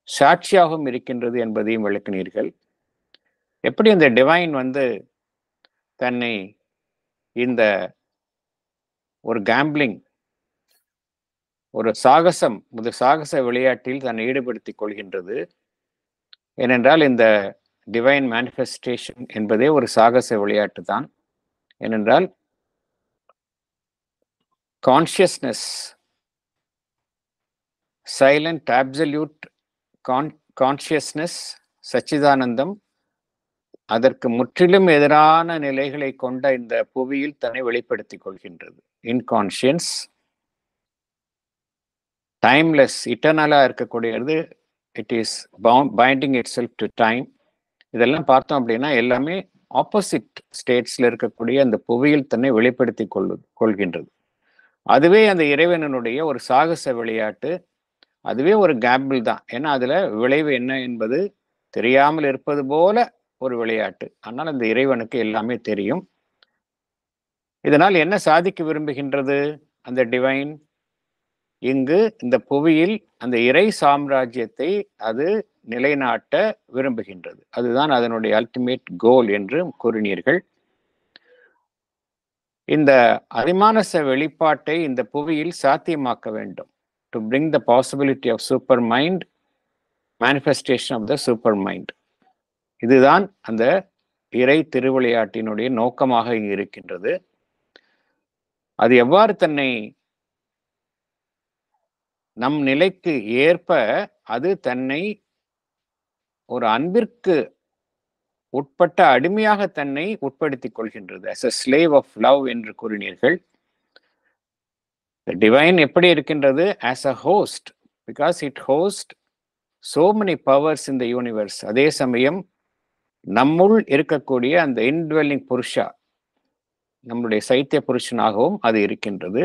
Speaker 1: சாட்சியாகவும் இருக்கின்றது என்பதையும் விளக்கினீர்கள். எப்படி அந்த டிவைன் வந்து தன்னை இந்த ஒரு கேம்பிளிங், ஒரு சாகச விளையாட்டில் தன்னை ஈடுபடுத்திக் கொள்கின்றது. ஏனென்றால் இந்த டிவைன் மேனிஃபெஸ்டேஷன் என்பதே ஒரு சாகச விளையாட்டு தான். ஏனென்றால் கான்ஷியஸ்னஸ், சைலண்ட் அப்சல்யூட் கான்ஷியஸ்னஸ், சச்சிதானந்தம், அதற்கு முற்றிலும் எதிரான நிலைகளை கொண்ட இந்த புவியில் தன்னை வெளிப்படுத்திக் கொள்கின்றது. இன்கான்ஷியன்ஸ், டைம்லெஸ், இட்டர்னலா இருக்கக்கூடியது, it is binding it self to time. இதெல்லாம் பார்த்தோம் அப்படின்னா எல்லாமே ஆப்போசிட் ஸ்டேட்ஸ்ல இருக்கக்கூடிய அந்த புவியில் தன்னை வெளிப்படுத்தி கொள்கின்றது. அதுவே அந்த இறைவனுடைய ஒரு சாகச விளையாட்டு, அதுவே ஒரு கேம்பிள் தான். ஏன்னா அதுல விளைவு என்ன என்பது தெரியாமல் இருப்பது போல ஒரு விளையாட்டு. ஆனால் அந்த இறைவனுக்கு எல்லாமே தெரியும். இதனால் என்ன சாதிக்க விரும்புகின்றது அந்த டிவைன்? இங்கு இந்த புவியில் அந்த இறை சாம்ராஜ்யத்தை அது நிலைநாட்ட விரும்புகின்றது. அதுதான் அதனுடைய அல்டிமேட் கோல் என்று கூறினீர்கள். இந்த அதிமானச வெளிப்பாட்டை இந்த புவியில் சாத்தியமாக்க வேண்டும். To bring the possibility of supermind, manifestation of the supermind. இதுதான் அந்த இறை திருவிளையாட்டினுடைய நோக்கமாக இங்கு இருக்கின்றது. அது எவ்வாறு தன்னை நம் நிலைக்கு ஏற்ப அது தன்னை ஒரு அன்பிற்கு உட்பட்ட அடிமையாக தன்னை உட்படுத்திக் கொள்கின்றது. as a slave of love என்று கூறினீர்கள். The divine எப்படி இருக்கின்றது? as a host, because it hosts so many powers in the universe. அதே சமயம் நம்முள் இருக்கக்கூடிய அந்த indwelling புருஷா, நம்முடைய சைத்திய புருஷனாகவும் அது இருக்கின்றது.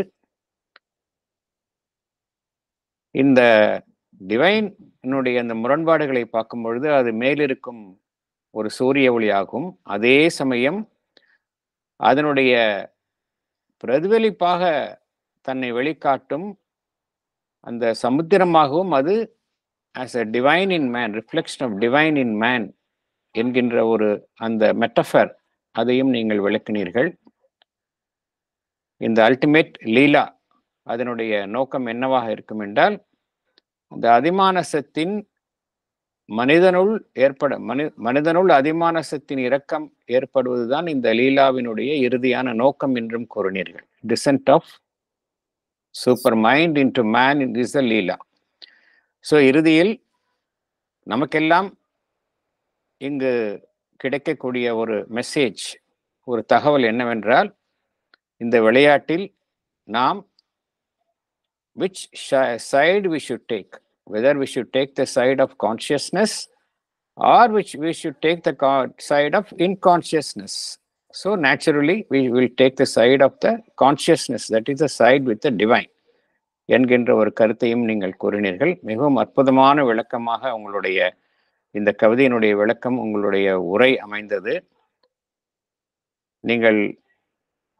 Speaker 1: இந்த டிவைனுடைய அந்த முரண்பாடுகளை பார்க்கும் பொழுது அது மேலிருக்கும் ஒரு சூரிய ஒளியாகும், அதே சமயம் அதனுடைய பிரதிபலிப்பாக தன்னை வெளிக்காட்டும் அந்த சமுத்திரமாகவும் அது as a divine in man, reflection of divine in man என்கின்ற ஒரு அந்த மெட்டஃபர், அதையும் நீங்கள் விளக்கினீர்கள். இந்த அல்டிமேட் லீலா அதனுடைய நோக்கம் என்னவாக இருக்கும் என்றால் அந்த அதிமானசத்தின் மனிதனுள் அதிமானசத்தின் இரக்கம் ஏற்படுவதுதான் இந்த லீலாவினுடைய இறுதியான நோக்கம் என்றும் கூறினீர்கள். Descent of supermind into man is the Lila. So இறுதியில் நமக்கெல்லாம் இங்கு கிடைக்கக்கூடிய ஒரு மெசேஜ், ஒரு தகவல் என்னவென்றால், இந்த விளையாட்டில் நாம் which side we should take, whether we should take the side of consciousness or which we should take the side of inconsciousness. So naturally we will take the side of the consciousness, that is the side with the divine என்கின்ற ஒரு கருத்தையும் நீங்கள் கூறினீர்கள். மிகவும் அற்புதமான விளக்கமாக உங்களுடைய இந்த கவிதையினுடைய விளக்கம், உங்களுடைய உரை அமைந்தது. நீங்கள்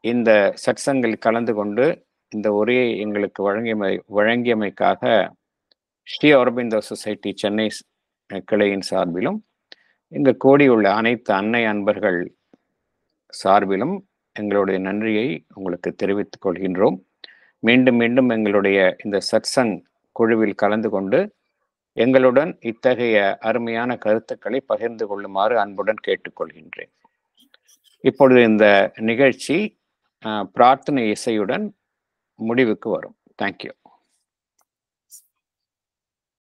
Speaker 1: இந்த சத்சங்கில் கலந்து கொண்டு இந்த உரையை எங்களுக்கு வழங்கியமைக்காக ஸ்ரீ அரபிந்தோ சொசைட்டி சென்னை கிளையின் சார்பிலும் இங்கு கூடியுள்ள அனைத்து அன்னை அன்பர்கள் சார்பிலும் எங்களுடைய நன்றியை உங்களுக்கு தெரிவித்துக் கொள்கின்றோம். மீண்டும் மீண்டும் எங்களுடைய இந்த சத்சங் குழுவில் கலந்து கொண்டு எங்களுடன் இத்தகைய அருமையான கருத்துக்களை பகிர்ந்து கொள்ளுமாறு அன்புடன் கேட்டுக்கொள்கின்றேன். இப்பொழுது இந்த நிகழ்ச்சி பிரார்த்தனை இசையுடன் முடிவுக்கு வரும். தேங்க்யூ.